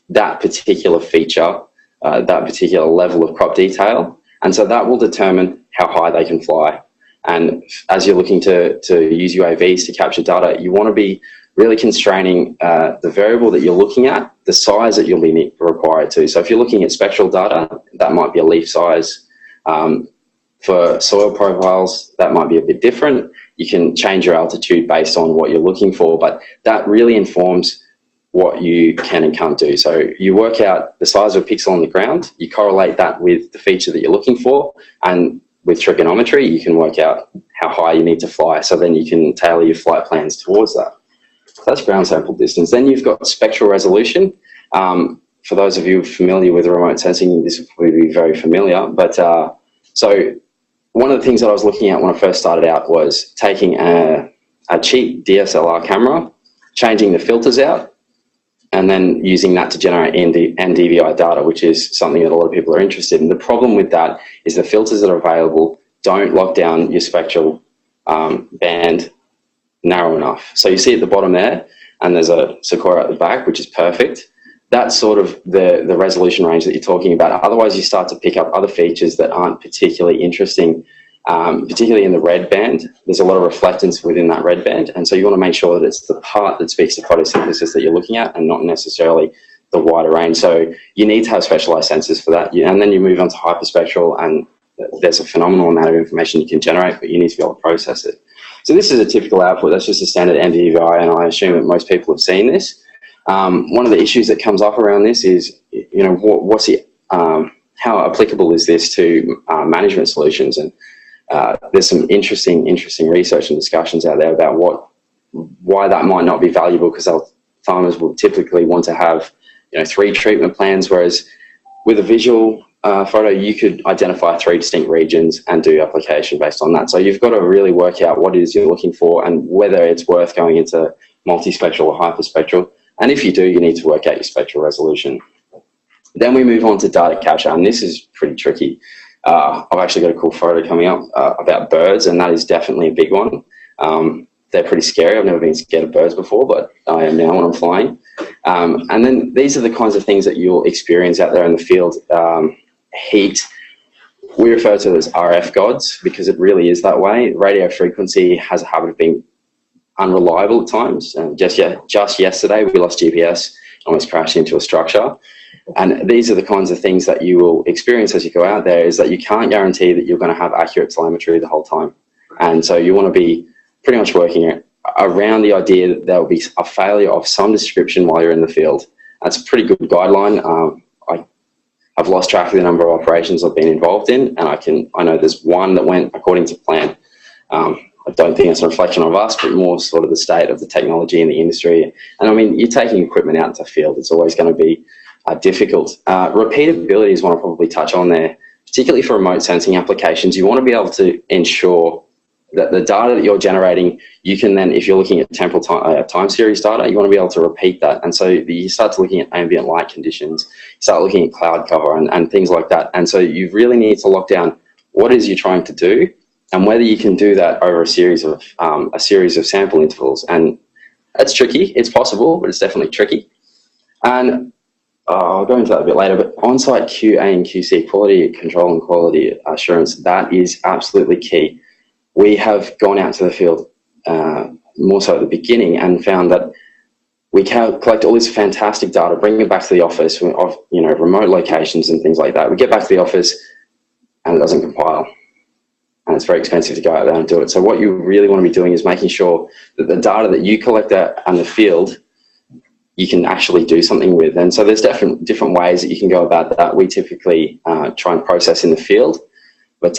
that particular feature, that particular level of crop detail, and so that will determine how high they can fly. And as you're looking to use UAVs to capture data, you want to be really constraining the variable that you're looking at, the size that you'll be required to. So if you're looking at spectral data, that might be a leaf size. For soil profiles, that might be a bit different. You can change your altitude based on what you're looking for, but that really informs what you can and can't do. So you work out the size of a pixel on the ground, you correlate that with the feature that you're looking for, and with trigonometry, you can work out how high you need to fly. So then you can tailor your flight plans towards that. So that's ground sample distance. Then you've got spectral resolution. For those of you familiar with remote sensing, this will probably be very familiar. But so one of the things that I was looking at when I first started out was taking a cheap DSLR camera, changing the filters out, and then using that to generate NDVI data, which is something that a lot of people are interested in. The problem with that is the filters that are available don't lock down your spectral band narrow enough. So you see at the bottom there, and there's a Sequoia at the back, which is perfect. That's sort of the resolution range that you're talking about. Otherwise, you start to pick up other features that aren't particularly interesting, particularly in the red band. There's a lot of reflectance within that red band, and so you want to make sure that it's the part that speaks to photosynthesis that you're looking at, and not necessarily the wider range. So you need to have specialized sensors for that. And then you move on to hyperspectral, and there's a phenomenal amount of information you can generate, but you need to be able to process it. So this is a typical output. That's just a standard NDVI, and I assume that most people have seen this. One of the issues that comes up around this is, how applicable is this to management solutions? And there's some interesting research and discussions out there about why that might not be valuable, because farmers will typically want to have 3 treatment plans, whereas with a visual photo, you could identify 3 distinct regions and do application based on that. So you've got to really work out what it is you're looking for and whether it's worth going into multispectral or hyperspectral. And if you do, you need to work out your spectral resolution. Then we move on to data capture, and this is pretty tricky. I've actually got a cool photo coming up about birds, and that is definitely a big one. They're pretty scary. I've never been scared of birds before, but I am now when I'm flying. And then these are the kinds of things that you'll experience out there in the field. Heat, we refer to it as RF gods because it really is that way. Radio frequency has a habit of being unreliable at times. Just yesterday, we lost GPS, almost crashed into a structure. And these are the kinds of things that you will experience as you go out there, is that you can't guarantee that you're going to have accurate telemetry the whole time. And so you want to be pretty much working around the idea that there will be a failure of some description while you're in the field. That's a pretty good guideline. I've lost track of the number of operations I've been involved in, and I know there's one that went according to plan. I don't think it's a reflection of us, but more sort of the state of the technology in the industry. And I mean, you're taking equipment out into the field, it's always going to be difficult. Repeatability is one I'll probably touch on there, particularly for remote sensing applications. You want to be able to ensure that the data that you're generating, you can then, if you're looking at temporal time series data, you want to be able to repeat that. And so you start looking at ambient light conditions, you start looking at cloud cover and things like that. And so you really need to lock down what it is you're trying to do and whether you can do that over a series of sample intervals. And that's tricky. It's possible, but it's definitely tricky. And I'll go into that a bit later, but on-site QA and QC, quality control and quality assurance, that is absolutely key. We have gone out to the field more so at the beginning and found that we can collect all this fantastic data, bring it back to the office of remote locations and things like that. We get back to the office and it doesn't compile. And it's very expensive to go out there and do it. So what you really want to be doing is making sure that the data that you collect out in the field, you can actually do something with. And so there's different ways that you can go about that. We typically try and process in the field, but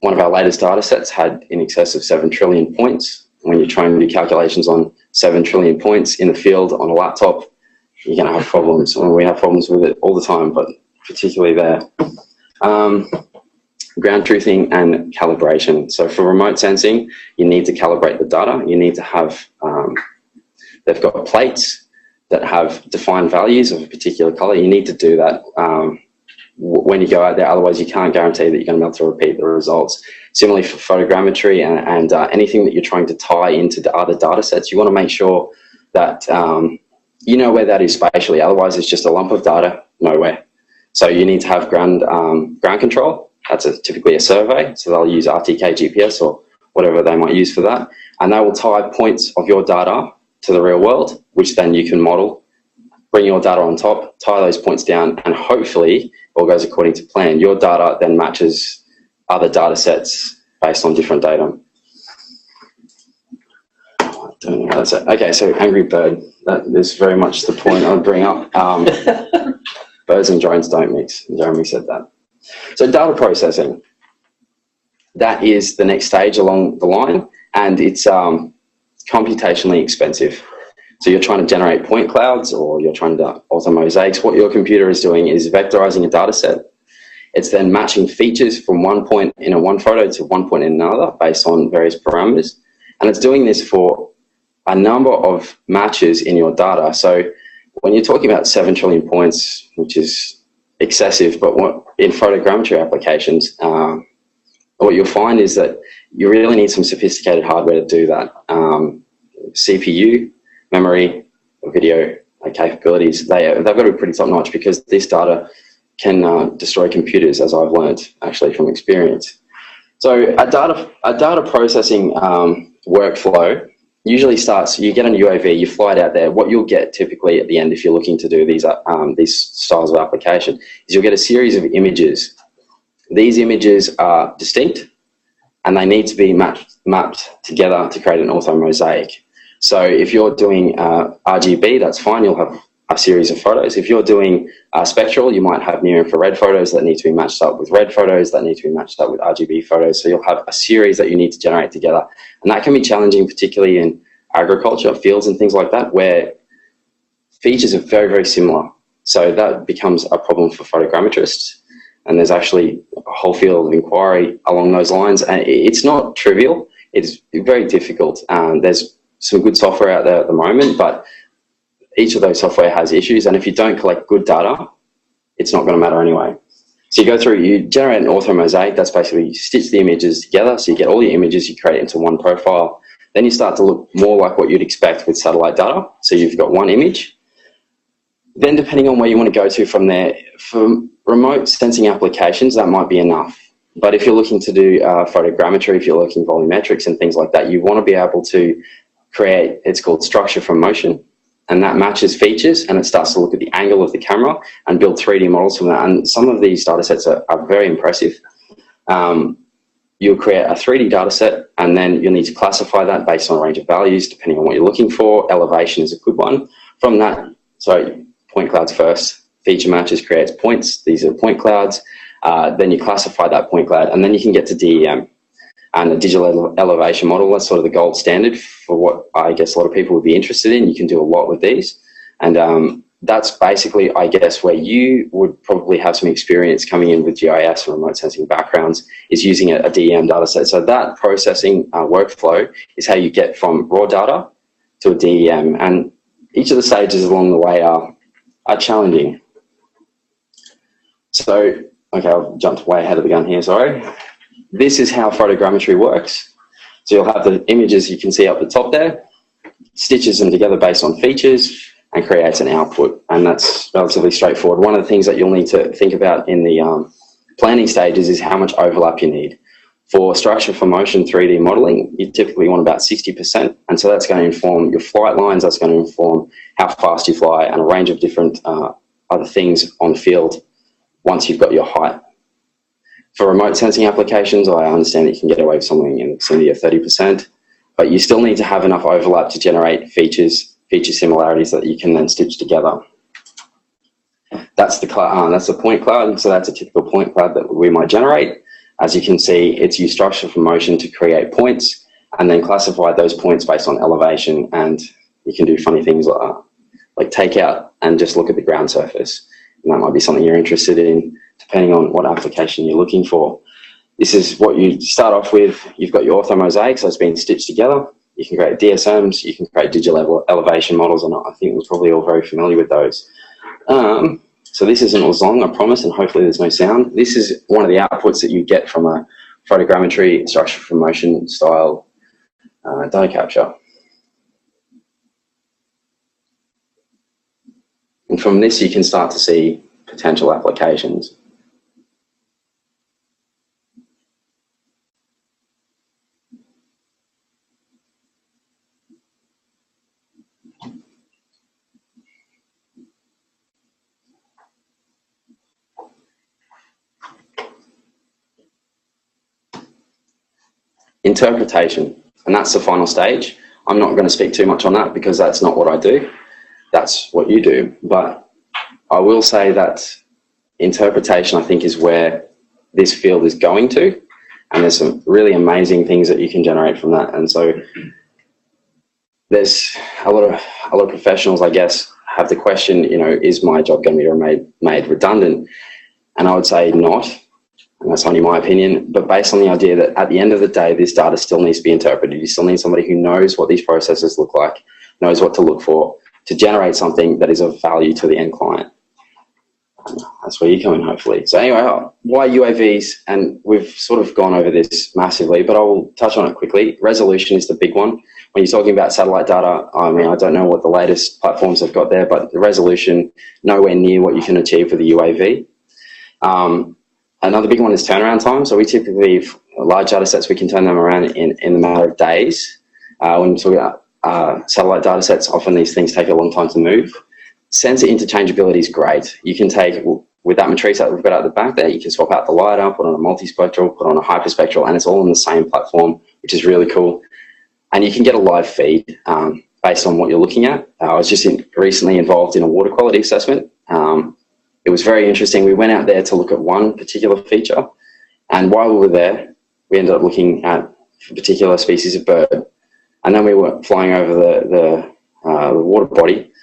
one of our latest data sets had in excess of 7 trillion points. When you're trying to do calculations on 7 trillion points in the field on a laptop, you're going to have problems. And we have problems with it all the time, but particularly there. Ground truthing and calibration. So for remote sensing, you need to calibrate the data. You need to have, they've got plates that have defined values of a particular color. You need to do that when you go out there, otherwise you can't guarantee that you're going to be able to repeat the results. Similarly for photogrammetry and anything that you're trying to tie into the other data sets, you want to make sure that you know where that is spatially, otherwise it's just a lump of data nowhere. So you need to have ground control. That's typically a survey, so they'll use RTK GPS or whatever they might use for that, and they will tie points of your data to the real world, which then you can model, bring your data on top, tie those points down, and hopefully all goes according to plan. Your data then matches other data sets based on different data. I don't know how that's it. Okay, so Angry Bird, that is very much the point I would bring up. Birds and drones don't mix, Jeremy said that. So data processing, that is the next stage along the line, and it's computationally expensive. So you're trying to generate point clouds or you're trying to alter mosaics. What your computer is doing is vectorizing a data set. It's then matching features from one point in one photo to one point in another based on various parameters. And it's doing this for a number of matches in your data. So when you're talking about 7 trillion points, which is excessive, but in photogrammetry applications, what you'll find is that you really need some sophisticated hardware to do that. CPU, memory, video capabilities, they've got to be pretty top notch because this data can destroy computers, as I've learned actually from experience. So a data processing workflow usually starts, you get a UAV, you fly it out there. What you'll get typically at the end if you're looking to do these styles of application is you'll get a series of images. These images are distinct and they need to be mapped together to create an orthomosaic. So if you're doing RGB, that's fine, you'll have a series of photos. If you're doing spectral, you might have near infrared photos that need to be matched up with red photos that need to be matched up with RGB photos. So you'll have a series that you need to generate together. And that can be challenging, particularly in agriculture, fields and things like that, where features are very, very similar. So that becomes a problem for photogrammetrists. And there's actually a whole field of inquiry along those lines. And it's not trivial, it's very difficult. There's some good software out there at the moment, but each of those software has issues, and if you don't collect good data, it's not going to matter anyway. So you go through, you generate an orthomosaic, that's basically you stitch the images together, so you get all your images, you create it into one profile. Then you start to look more like what you'd expect with satellite data, so you've got one image. Then depending on where you want to go to from there, for remote sensing applications, that might be enough. But if you're looking to do photogrammetry, if you're looking volumetrics and things like that, you want to be able to create, it's called structure from motion, and that matches features, and it starts to look at the angle of the camera and build 3D models from that. And some of these data sets are very impressive. You'll create a 3D data set, and then you'll need to classify that based on a range of values, depending on what you're looking for. Elevation is a good one. From that, so point clouds first, feature matches creates points. These are point clouds. Then you classify that point cloud, and then you can get to DEM. And the digital elevation model, that's sort of the gold standard for what I guess a lot of people would be interested in. You can do a lot with these. And that's basically, I guess, where you would probably have some experience coming in with GIS and remote sensing backgrounds, is using a DEM data set. So that processing workflow is how you get from raw data to a DEM. And each of the stages along the way are challenging. So, okay, I've jumped way ahead of the gun here, sorry. This is how photogrammetry works. So you'll have the images you can see up the top there, stitches them together based on features, and creates an output. And that's relatively straightforward. One of the things that you'll need to think about in the planning stages is how much overlap you need. For structure for motion 3D modeling, you typically want about 60%. And so that's going to inform your flight lines, that's going to inform how fast you fly, and a range of different other things on the field once you've got your height. For remote sensing applications, I understand that you can get away with something in the vicinity of 30%, but you still need to have enough overlap to generate feature similarities that you can then stitch together. That's the point cloud, so that's a typical point cloud that we might generate. As you can see, it's used structure from motion to create points, and then classify those points based on elevation, and you can do funny things like take out and just look at the ground surface. And that might be something you're interested in, depending on what application you're looking for. This is what you start off with. You've got your ortho mosaic, so it's been stitched together. You can create DSMs, you can create digital elevation models, and I think we're probably all very familiar with those. So this isn't as long, I promise, and hopefully there's no sound. This is one of the outputs that you get from a photogrammetry structure from motion style data capture. And from this you can start to see potential applications. Interpretation, and that's the final stage. I'm not going to speak too much on that because that's not what I do. That's what you do. But I will say that interpretation, I think, is where this field is going to, and there's some really amazing things that you can generate from that. And so there's a lot of professionals, I guess, have the question, you know, is my job going to be made redundant? And I would say not. And that's only my opinion, but based on the idea that at the end of the day, this data still needs to be interpreted. You still need somebody who knows what these processes look like, knows what to look for, to generate something that is of value to the end client. That's where you come in, hopefully. So anyway, why UAVs? And we've sort of gone over this massively, but I will touch on it quickly. Resolution is the big one. When you're talking about satellite data, I mean, I don't know what the latest platforms have got there, but the resolution, nowhere near what you can achieve with a UAV. Another big one is turnaround time. So we typically, large data sets, we can turn them around in a matter of days. When we talk about satellite data sets, often these things take a long time to move. Sensor interchangeability is great. You can take, with that matrice that we've got at the back there, you can swap out the LiDAR, put on a multispectral, put on a hyperspectral, and it's all on the same platform, which is really cool. And you can get a live feed based on what you're looking at. I was just recently involved in a water quality assessment. It was very interesting. We went out there to look at one particular feature, and while we were there, we ended up looking at a particular species of bird. And then we were flying over the water body,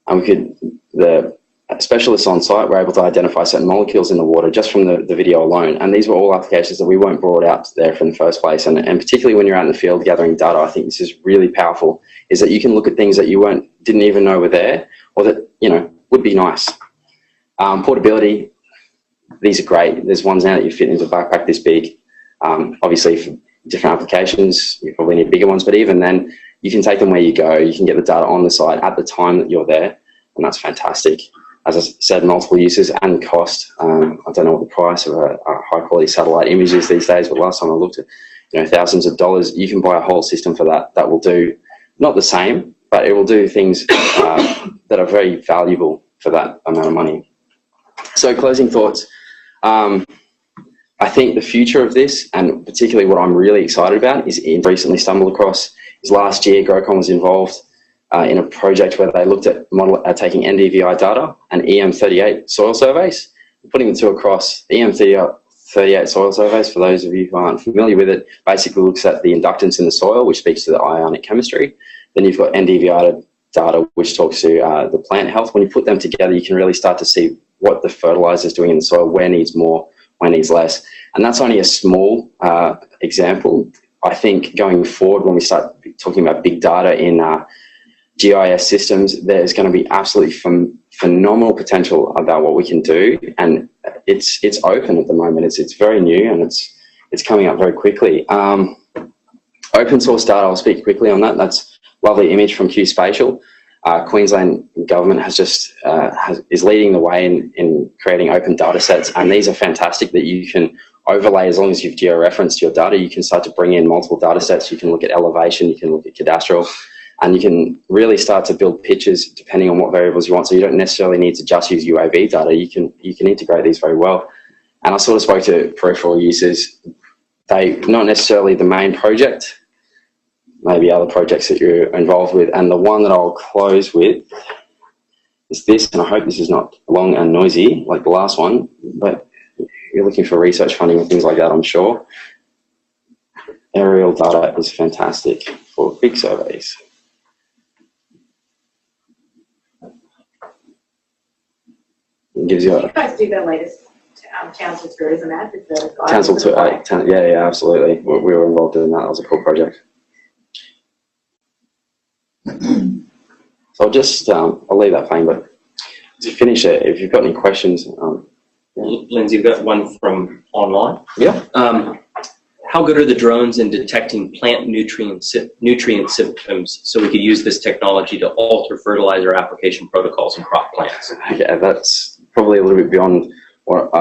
and the specialists on site were able to identify certain molecules in the water just from the video alone. And these were all applications that we weren't brought out there from the first place. And particularly when you're out in the field gathering data, I think this is really powerful, is that you can look at things that you didn't even know were there, or that, you know, would be nice. Portability, these are great. There's ones now that you fit into a backpack this big. Obviously, for different applications, you probably need bigger ones, but even then, you can take them where you go. You can get the data on the site at the time that you're there, and that's fantastic. As I said, multiple uses and cost. I don't know what the price of a high-quality satellite image is these days, but last time I looked at, you know, thousands of dollars. You can buy a whole system for that. That will do not the same, but it will do things that are very valuable for that amount of money. So closing thoughts. I think the future of this, and particularly what I'm really excited about, is recently stumbled across, is last year Grocon was involved in a project where they looked at taking NDVI data and EM38 soil surveys, putting the two across. EM38 soil surveys, for those of you who aren't familiar with it, basically looks at the inductance in the soil, which speaks to the ionic chemistry. Then you've got NDVI data, which talks to the plant health. When you put them together, you can really start to see what the fertilizer is doing in the soil, where needs more, where needs less. And that's only a small example. I think going forward, when we start talking about big data in GIS systems, there's going to be absolutely phenomenal potential about what we can do, and it's open at the moment. It's very new, and it's coming up very quickly. Open source data, I'll speak quickly on that. That's a lovely image from Q Spatial. Queensland government has just is leading the way in creating open data sets, and these are fantastic that you can overlay. As long as you've geo-referenced your data, you can start to bring in multiple data sets. You can look at elevation, you can look at cadastral, and you can really start to build pictures depending on what variables you want. So you don't necessarily need to just use UAV data. You can integrate these very well. And I sort of spoke to peripheral users. They not necessarily the main project, maybe other projects that you're involved with. And the one that I'll close with is this, and I hope this is not long and noisy like the last one, but you're looking for research funding and things like that, I'm sure. Aerial data is fantastic for big surveys. It gives you You guys do the latest Council Tourism ad with the guys? Council to yeah, absolutely. We were involved in that. That was a cool project. So I'll just I'll leave that playing, but to finish it, if you've got any questions. Lindsay, you've got one from online. Yeah. How good are the drones in detecting plant nutrient symptoms, so we could use this technology to alter fertilizer application protocols in crop plants? Yeah, that's probably a little bit beyond what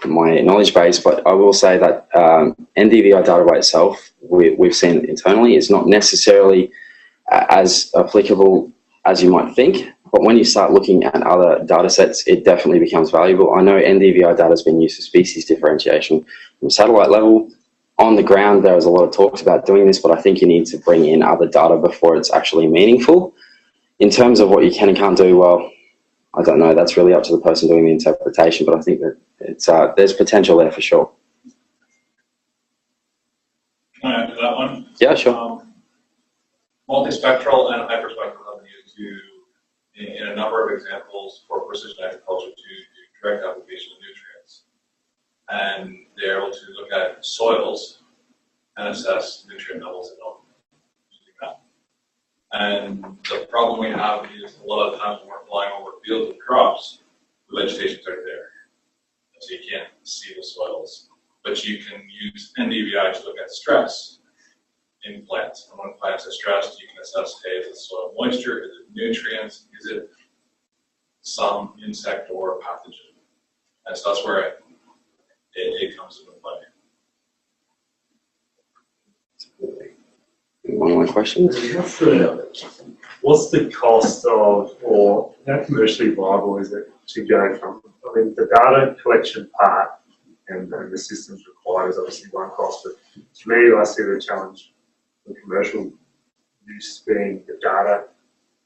my knowledge base, but I will say that NDVI data by itself, we've seen internally, is not necessarily as applicable as you might think. But when you start looking at other data sets, it definitely becomes valuable. I know NDVI data has been used for species differentiation from satellite level. On the ground, there was a lot of talks about doing this, but I think you need to bring in other data before it's actually meaningful. In terms of what you can and can't do, well, I don't know. That's really up to the person doing the interpretation, but I think that it's there's potential there for sure. Can I add to that one? Yeah, sure. Multispectral and hyperspectral have been used in a number of examples for precision agriculture to do direct application of nutrients. And they're able to look at soils and assess nutrient levels in them using that. And the problem we have is a lot of the times when we're flying over fields and crops, the vegetation's right there. So you can't see the soils. But you can use NDVI to look at stress in plants. And when plants are stressed, you can assess, hey, is it soil moisture, is it nutrients, is it some insect or pathogen? And so that's where it comes into play. One more question? What's the cost of, or how commercially viable is it to go from, I mean, the data collection part and the systems required is obviously one cost, but to me, I see the challenge, the commercial use being the data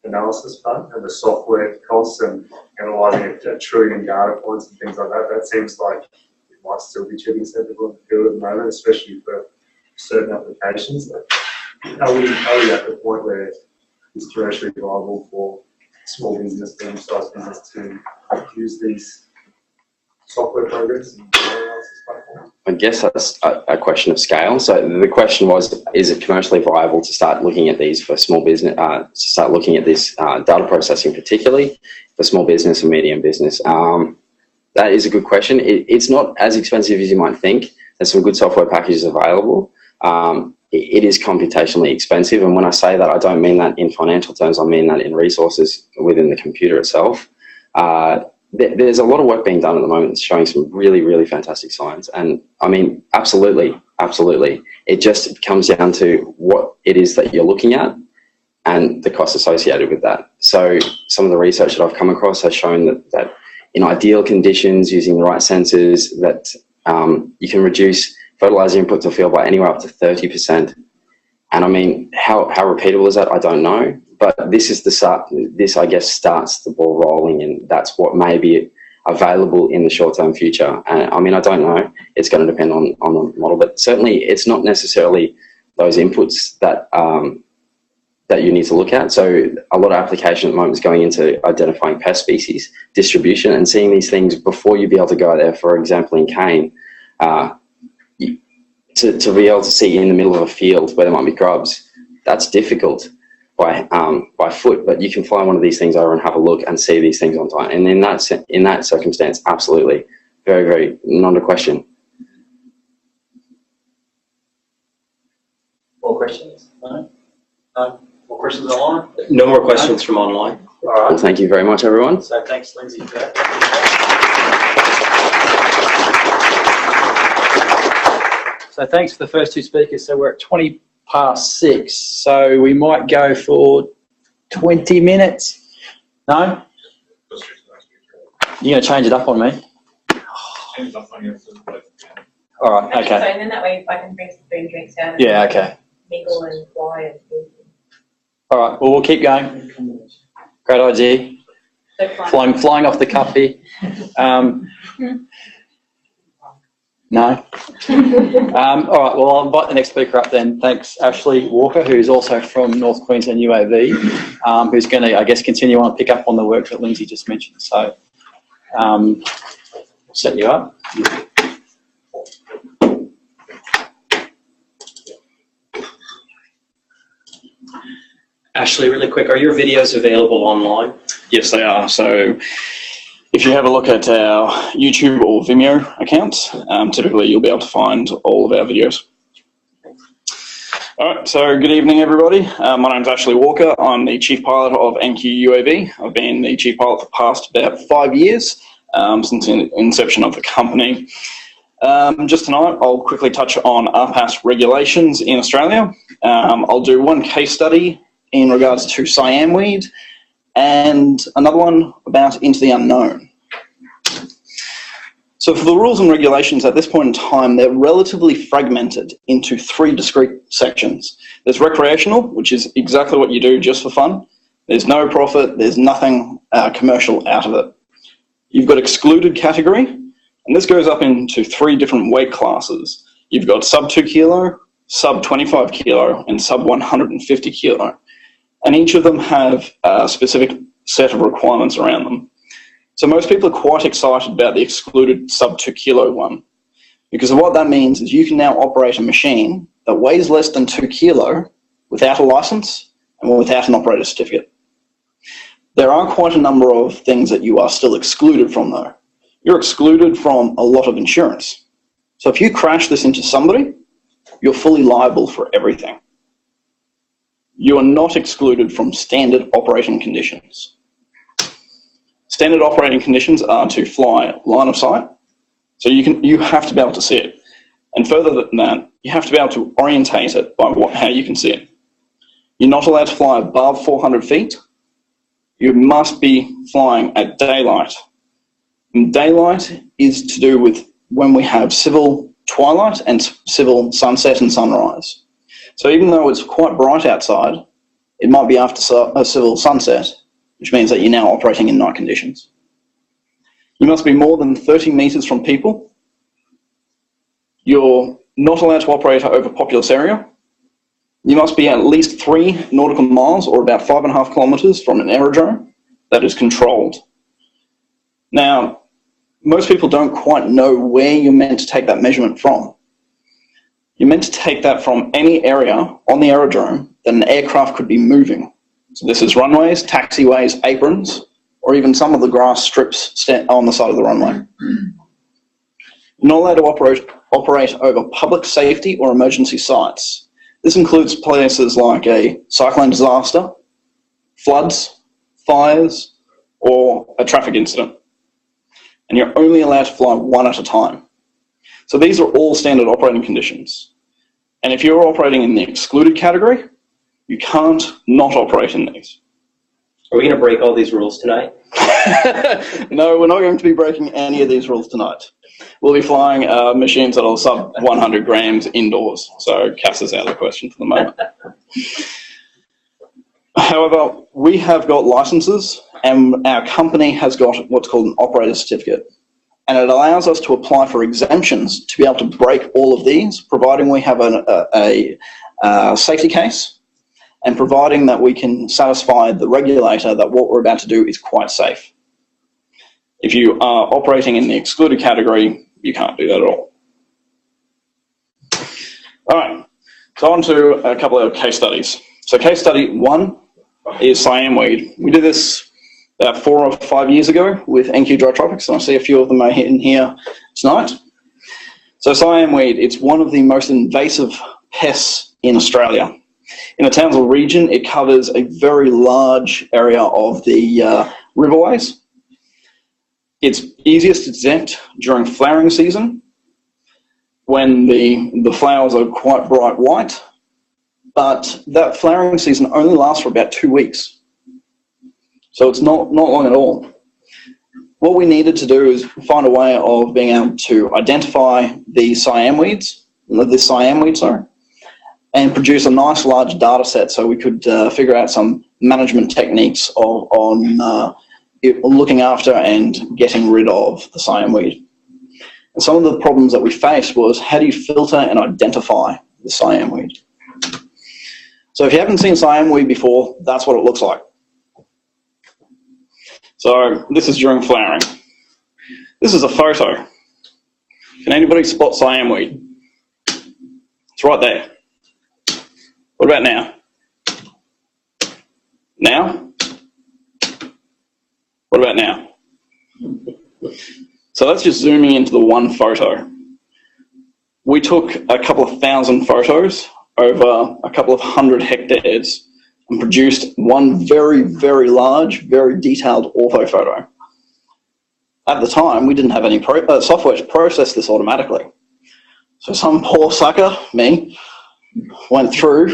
analysis part and the software costs and analysing a trillion data points and things like that. That seems like it might still be chipping sensible in the field at the moment, especially for certain applications. Are we at the point where it's commercially viable for small business, medium-sized business to use these software programs and analysis platforms? I guess that's a question of scale. So the question was, is it commercially viable to start looking at these for small business, to start looking at this data processing, particularly for small business and medium business? That is a good question. It's not as expensive as you might think. There's some good software packages available. It is computationally expensive. And when I say that, I don't mean that in financial terms. I mean that in resources within the computer itself. There's a lot of work being done at the moment showing some really, really fantastic science. And I mean, absolutely. It just comes down to what it is that you're looking at. and the costs associated with that. So some of the research that I've come across has shown that in ideal conditions, using the right sensors, that you can reduce fertilizer input to field by anywhere up to 30%. And I mean, how repeatable is that? I don't know. But this is the start. This, I guess, starts the ball rolling, and that's what may be available in the short-term future. And I mean, I don't know. It's going to depend on the model, but certainly it's not necessarily those inputs that that you need to look at. So a lot of application at the moment is going into identifying pest species distribution and seeing these things before you be able to go there. For example, in cane, to be able to see in the middle of a field where there might be grubs, that's difficult by foot, but you can fly one of these things over and have a look and see these things on time. And in that circumstance, absolutely, very, very, not a question. More questions? No? No? More questions online? No more questions from online. All right. Well, thank you very much, everyone. So thanks, Lindsay, for that. So thanks for the first two speakers. So we're at 20 past 6. So we might go for 20 minutes. No? You're going to change it up on me? All right, Actually, okay. So then that way I can bring some food and drinks down. Yeah, okay. Mingle and fly and food. All right, well, we'll keep going. Great idea. So fun. Flying off the cuff here. No? All right, well, I'll invite the next speaker up then. Thanks, Ashley Walker, who's also from North Queensland UAV, who's going to, I guess, continue on and pick up on the work that Lindsay just mentioned. So, set you up. Ashley, really quick, are your videos available online? Yes, they are. So if you have a look at our YouTube or Vimeo accounts, typically you'll be able to find all of our videos. All right, so good evening, everybody. My name's Ashley Walker. I'm the Chief Pilot of NQ UAV. I've been the Chief Pilot for the past about 5 years, since the inception of the company. Just tonight, I'll quickly touch on RPAS regulations in Australia. I'll do one case study in regards to cyanweed, and another one about into the unknown. So for the rules and regulations at this point in time, they're relatively fragmented into 3 discrete sections. There's recreational, which is exactly what you do just for fun. There's no profit, there's nothing commercial out of it. You've got excluded category, and this goes up into 3 different weight classes. You've got sub 2 kilo, sub 25 kilo, and sub 150 kilo. And each of them have a specific set of requirements around them. So most people are quite excited about the excluded sub 2 kilo one, because what that means is you can now operate a machine that weighs less than 2 kilo without a license and without an operator certificate. There are quite a number of things that you are still excluded from though. You're excluded from a lot of insurance. So if you crash this into somebody, you're fully liable for everything. You are not excluded from standard operating conditions. Standard operating conditions are to fly line of sight, so you have to be able to see it. And further than that, you have to be able to orientate it by how you can see it. You're not allowed to fly above 400 feet. You must be flying at daylight. And daylight is to do with when we have civil twilight and civil sunset and sunrise. So even though it's quite bright outside, it might be after a civil sunset, which means that you're now operating in night conditions. You must be more than 30 metres from people. You're not allowed to operate over populous area. You must be at least 3 nautical miles, or about 5.5 kilometres, from an aerodrome that is controlled. Now, most people don't quite know where you're meant to take that measurement from. You're meant to take that from any area on the aerodrome that an aircraft could be moving. So this is runways, taxiways, aprons, or even some of the grass strips on the side of the runway. You're not allowed to operate over public safety or emergency sites. This includes places like a cyclone disaster, floods, fires, or a traffic incident. And you're only allowed to fly one at a time. So these are all standard operating conditions. And if you're operating in the excluded category, You can't not operate in these. Are we going to break all these rules tonight? No, we're not going to be breaking any of these rules tonight. We'll be flying machines that are sub 100 grams indoors, so CAS is out of the question for the moment. However, we have got licenses, and our company has got what's called an operator certificate. And it allows us to apply for exemptions to be able to break all of these, providing we have a safety case, and providing that we can satisfy the regulator that what we're about to do is quite safe. If you are operating in the excluded category, you can't do that at all. All right, so on to a couple of case studies. So case study 1 is cyanweed. We did this about 4 or 5 years ago with NQ Dry Tropics, and I see a few of them are in here tonight. So cyanweed, it's one of the most invasive pests in Australia. In the Townsville region, it covers a very large area of the riverways. It's easiest to detect during flowering season, when the flowers are quite bright white, but that flowering season only lasts for about 2 weeks. So it's not long at all. What we needed to do is find a way of being able to identify the cyanweed, and produce a nice large data set so we could figure out some management techniques on looking after and getting rid of the cyanweed. And some of the problems that we faced was, how do you filter and identify the cyanweed? So if you haven't seen cyanweed before, that's what it looks like. So this is during flowering. This is a photo. Can anybody spot cyanweed? It's right there. What about now? Now? What about now? So that's just zooming into the one photo. We took a couple of thousand photos over a couple of 100 hectares and produced one very, very large, very detailed orthophoto. At the time, we didn't have any software to process this automatically. So some poor sucker, me, went through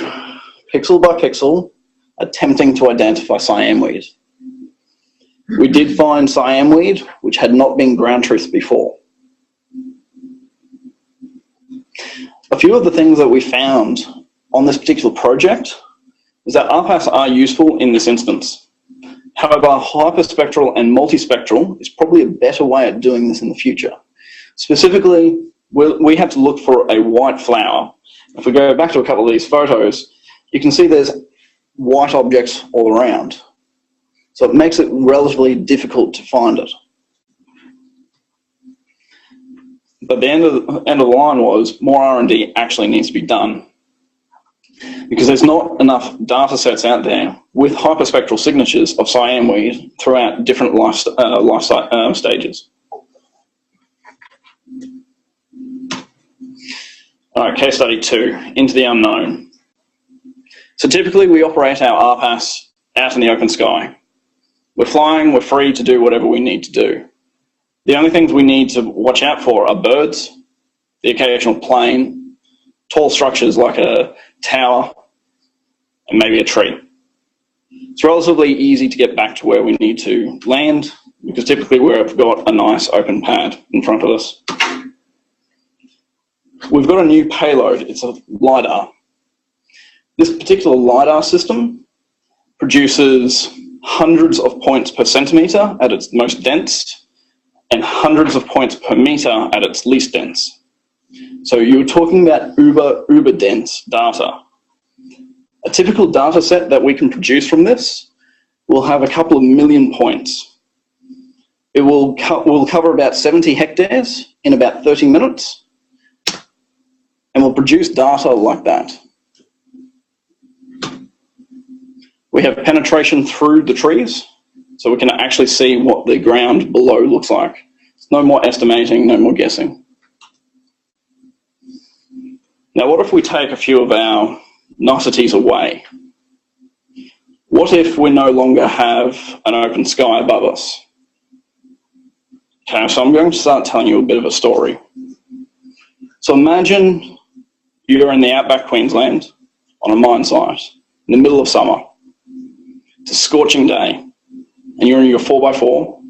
pixel by pixel, attempting to identify cyanweed. We did find cyanweed, which had not been ground truthed before. A few of the things that we found on this particular project is that RPAS are useful in this instance. However, hyperspectral and multispectral is probably a better way of doing this in the future. Specifically, we had to look for a white flower. If we go back to a couple of these photos, you can see there's white objects all around. So it makes it relatively difficult to find it. But the end of the line was more R&D actually needs to be done, because there's not enough data sets out there with hyperspectral signatures of cyanweed throughout different life stages. All right, case study 2, into the unknown. So typically we operate our RPAS out in the open sky. We're flying, we're free to do whatever we need to do. The only things we need to watch out for are birds, the occasional plane, tall structures like a tower, and maybe a tree. It's relatively easy to get back to where we need to land, because typically we've got a nice open pad in front of us. We've got a new payload, it's a LiDAR. This particular LiDAR system produces hundreds of points per centimetre at its most dense, and hundreds of points per metre at its least dense. So you're talking about uber dense data. A typical data set that we can produce from this will have a couple of million points. It will cover about 70 hectares in about 30 minutes, and will produce data like that. We have penetration through the trees, so we can actually see what the ground below looks like. It's no more estimating, no more guessing. Now, what if we take a few of our niceties away? What if we no longer have an open sky above us? Okay, so I'm going to start telling you a bit of a story. So imagine you're in the outback Queensland on a mine site. in the middle of summer. It's a scorching day, and you're in your 4x4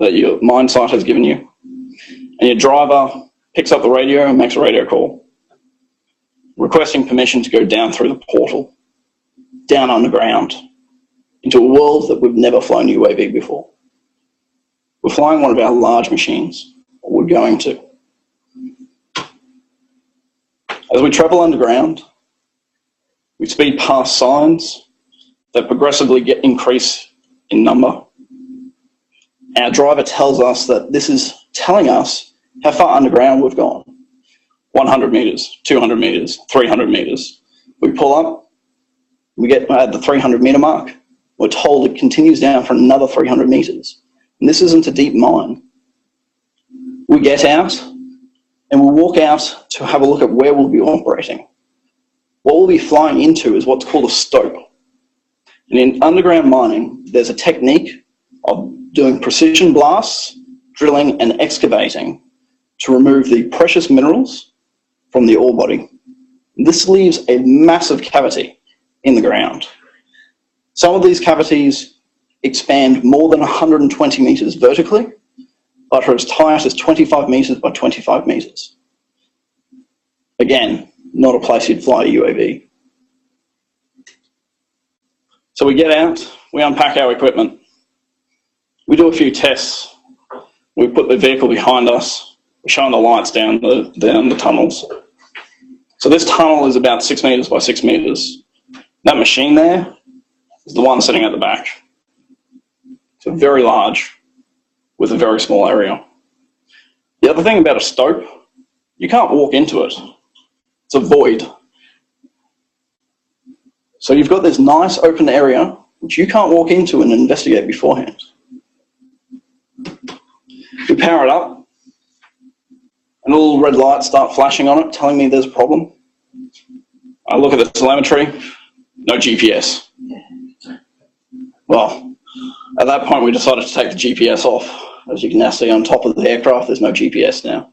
that your mine site has given you, and your driver picks up the radio and makes a radio call, requesting permission to go down through the portal, down underground, into a world that we've never flown UAV before. We're flying one of our large machines, or we're going to. As we travel underground, we speed past signs that progressively increase in number. Our driver tells us that this is telling us how far underground we've gone. 100 meters, 200 meters, 300 meters. We pull up, we get at the 300 meter mark. We're told it continues down for another 300 meters. And this isn't a deep mine. We get out and we'll walk out to have a look at where we'll be operating. What we'll be flying into is what's called a stope. And in underground mining, there's a technique of doing precision blasts, drilling and excavating to remove the precious minerals from the ore body. This leaves a massive cavity in the ground. Some of these cavities expand more than 120 meters vertically, but are as tight as 25 meters by 25 meters. Again, not a place you'd fly a UAV. So we get out, we unpack our equipment, we do a few tests, we put the vehicle behind us, we're showing the lights down the tunnels. So this tunnel is about 6 meters by 6 meters. That machine there is the one sitting at the back. So very large with a very small area. The other thing about a stope, you can't walk into it. It's a void. So you've got this nice open area which you can't walk into and investigate beforehand. We power it up, and a little red lights start flashing on it, telling me there's a problem. I look at the telemetry, no GPS. Well, at that point we decided to take the GPS off. As you can now see on top of the aircraft, there's no GPS now.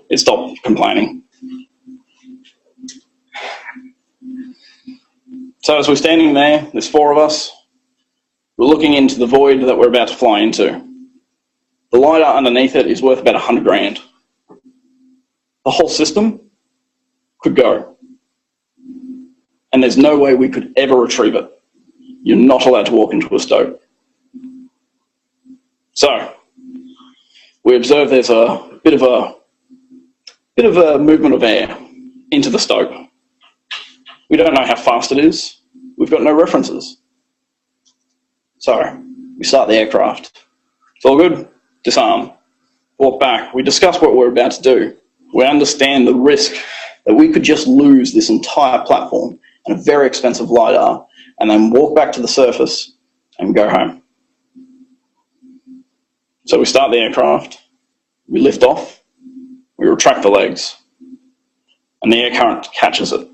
It stopped complaining. So as we're standing there, there's 4 of us. We're looking into the void that we're about to fly into. The LiDAR underneath it is worth about 100 grand. The whole system could go. And there's no way we could ever retrieve it. You're not allowed to walk into a stope. So, we observe there's a bit of a movement of air into the stope. We don't know how fast it is. We've got no references. So, we start the aircraft. It's all good. Disarm. Walk back. We discuss what we're about to do. We understand the risk that we could just lose this entire platform and a very expensive LiDAR and then walk back to the surface and go home. So we start the aircraft, we lift off, we retract the legs, and the air current catches it.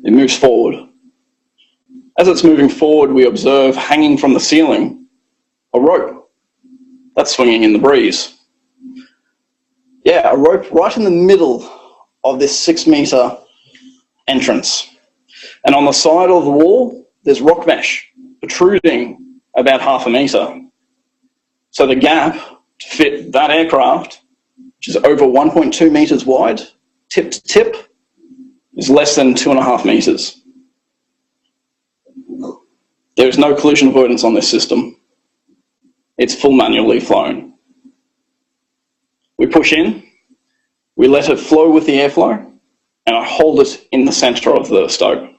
It moves forward. As it's moving forward, we observe hanging from the ceiling a rope that's swinging in the breeze. Yeah, a rope right in the middle of this 6 meter entrance. And on the side of the wall, there's rock mesh protruding about 1/2 meter. So the gap to fit that aircraft, which is over 1.2 meters wide, tip to tip, is less than 2.5 meters. There is no collision avoidance on this system. It's full manually flown. We push in, we let it flow with the airflow, and I hold it in the center of the stope.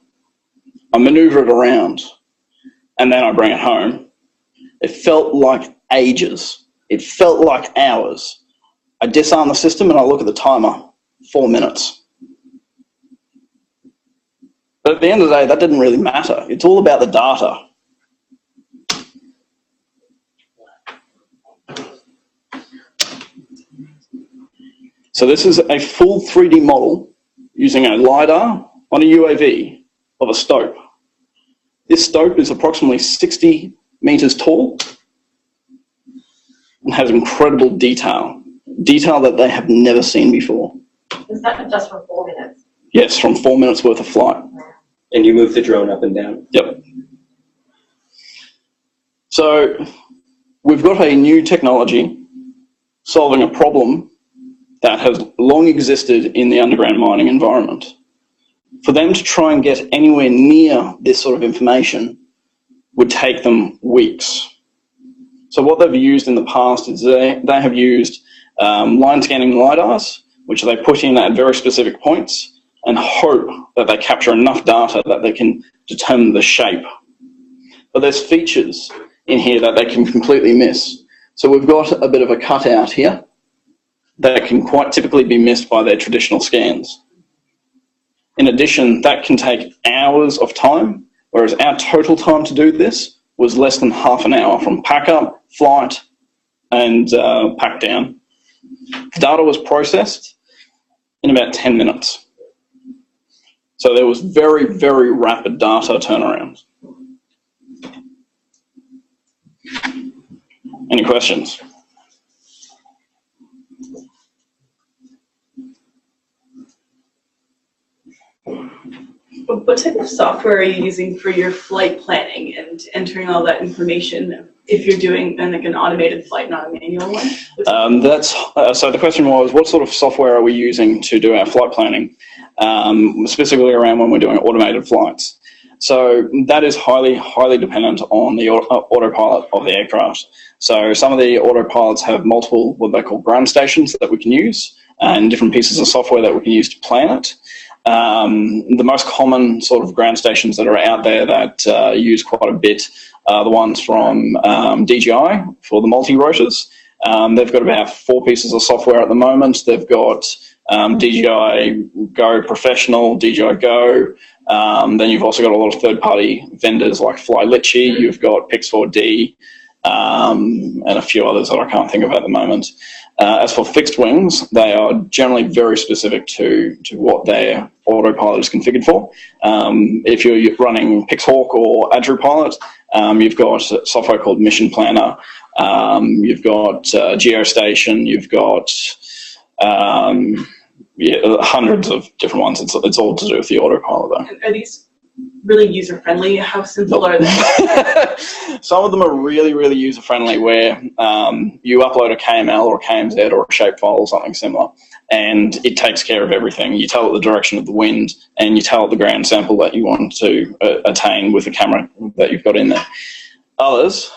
I maneuver it around, and then I bring it home. It felt like ages. It felt like hours. I disarm the system and I look at the timer, 4 minutes. But at the end of the day, that didn't really matter. It's all about the data. So this is a full 3D model using a LiDAR on a UAV of a stope. This stope is approximately 60 meters tall and has incredible detail that they have never seen before. Is that just for 4 minutes? Yes, from 4 minutes worth of flight. And you move the drone up and down. Yep. So we've got a new technology solving a problem that has long existed in the underground mining environment. For them to try and get anywhere near this sort of information would take them weeks. So what they've used in the past is they have used line scanning LiDARs, which they put in at very specific points and hope that they capture enough data that they can determine the shape. But there's features in here that they can completely miss. So we've got a bit of a cutout here that can quite typically be missed by their traditional scans. In addition, that can take hours of time, whereas our total time to do this was less than half an hour from pack up, flight, and pack down. The data was processed in about 10 minutes. So there was very, very rapid data turnaround. Any questions? What type of software are you using for your flight planning and entering all that information if you're doing an automated flight, not a manual one? So the question was, what sort of software are we using to do our flight planning, specifically around when we're doing automated flights? So that is highly, highly dependent on the autopilot of the aircraft. So some of the autopilots have multiple, what they call ground stations that we can use, and different pieces of software that we can use to plan it. The most common sort of ground stations that are out there that use quite a bit are the ones from DJI for the multi-rotors. They've got about 4 pieces of software at the moment. They've got DJI Go Professional, DJI Go. Then you've also got a lot of third-party vendors like Flylichy. You've got Pix4D, and a few others that I can't think of at the moment. As for fixed wings, they are generally very specific to what their autopilot is configured for. If you're running Pixhawk or AdruPilot, you've got software called Mission Planner. You've got Geostation. You've got hundreds of different ones. It's all to do with the autopilot, though. And are these really user-friendly? How simple are they? Some of them are really, really user-friendly where you upload a KML or a KMZ or a shapefile or something similar, and it takes care of everything. You tell it the direction of the wind, and you tell it the ground sample that you want to attain with the camera that you've got in there. Others,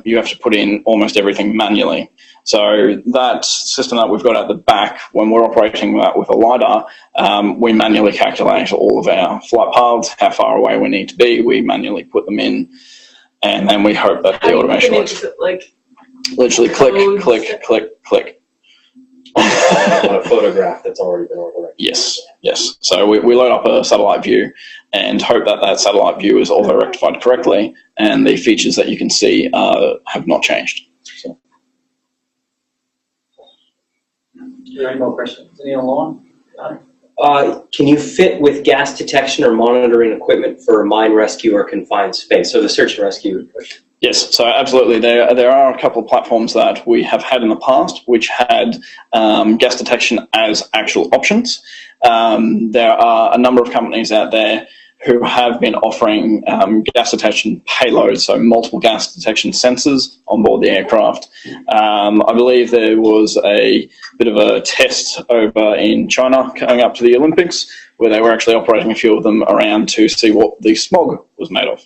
you have to put in almost everything manually. So that system that we've got at the back, when we're operating that with a LiDAR, we manually calculate all of our flight paths, how far away we need to be. We manually put them in, and then we hope that the automation works. Like literally click, click, click, click. On a photograph that's already been overlaid. Yes, yes. So we load up a satellite view and hope that that satellite view is also rectified correctly, and the features that you can see have not changed. So. Are there any more questions? Any online? Can you fit with gas detection or monitoring equipment for mine rescue or confined space? So the search and rescue. Yes, so absolutely. There are a couple of platforms that we have had in the past which had gas detection as actual options. There are a number of companies out there who have been offering gas detection payloads, so multiple gas detection sensors on board the aircraft. I believe there was a bit of a test over in China coming up to the Olympics where they were actually operating a few of them around to see what the smog was made of.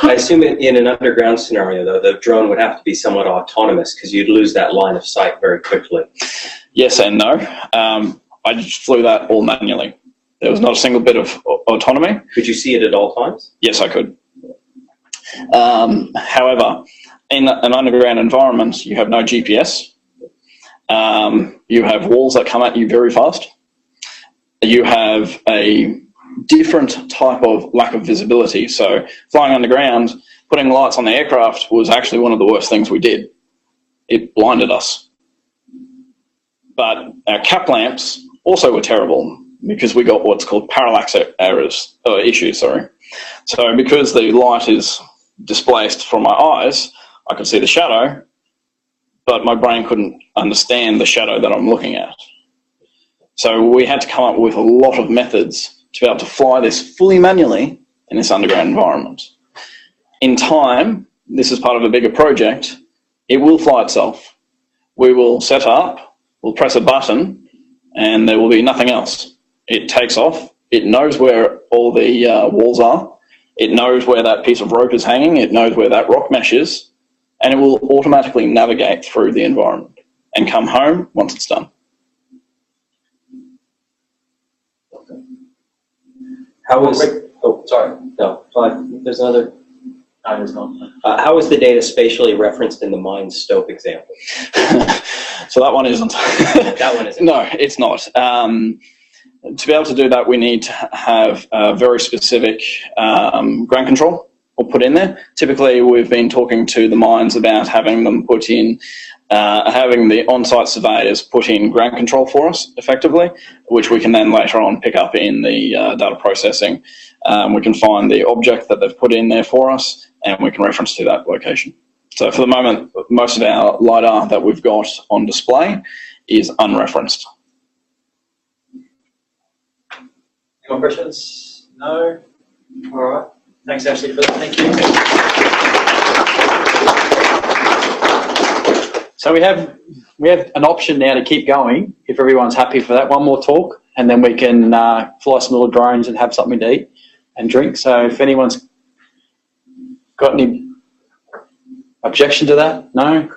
I assume in an underground scenario, though, the drone would have to be somewhat autonomous because you'd lose that line of sight very quickly. Yes and no. I just flew that all manually. There was not a single bit of autonomy. Could you see it at all times? Yes, I could. However, in an underground environment, you have no GPS. You have walls that come at you very fast. You have a different type of lack of visibility. So flying underground, putting lights on the aircraft was actually one of the worst things we did. It blinded us. But our cap lamps also were terrible, because we got what's called parallax issues. So because the light is displaced from my eyes, I could see the shadow, but my brain couldn't understand the shadow that I'm looking at. So we had to come up with a lot of methods to be able to fly this fully manually in this underground environment. In time, this is part of a bigger project, it will fly itself. We will set up, we'll press a button, and there will be nothing else. It takes off, it knows where all the walls are, it knows where that piece of rope is hanging, it knows where that rock mesh is, and it will automatically navigate through the environment and come home once it's done. How was, sorry, no, there's another. No, there's not. How was the data spatially referenced in the mine stope example? So that one isn't. That one isn't. No, it's not. To be able to do that, we need to have very specific ground control or put in there. Typically, we've been talking to the mines about having them put in, having the on-site surveyors put in ground control for us effectively, which we can then later on pick up in the data processing. We can find the object that they've put in there for us, and we can reference to that location. So for the moment, most of our LiDAR that we've got on display is unreferenced. Any more questions? No? All right. Thanks, Ashley, for that. Thank you. So we have an option now to keep going if everyone's happy for that. One more talk, and then we can fly some little drones and have something to eat and drink. So if anyone's got any objection to that? No?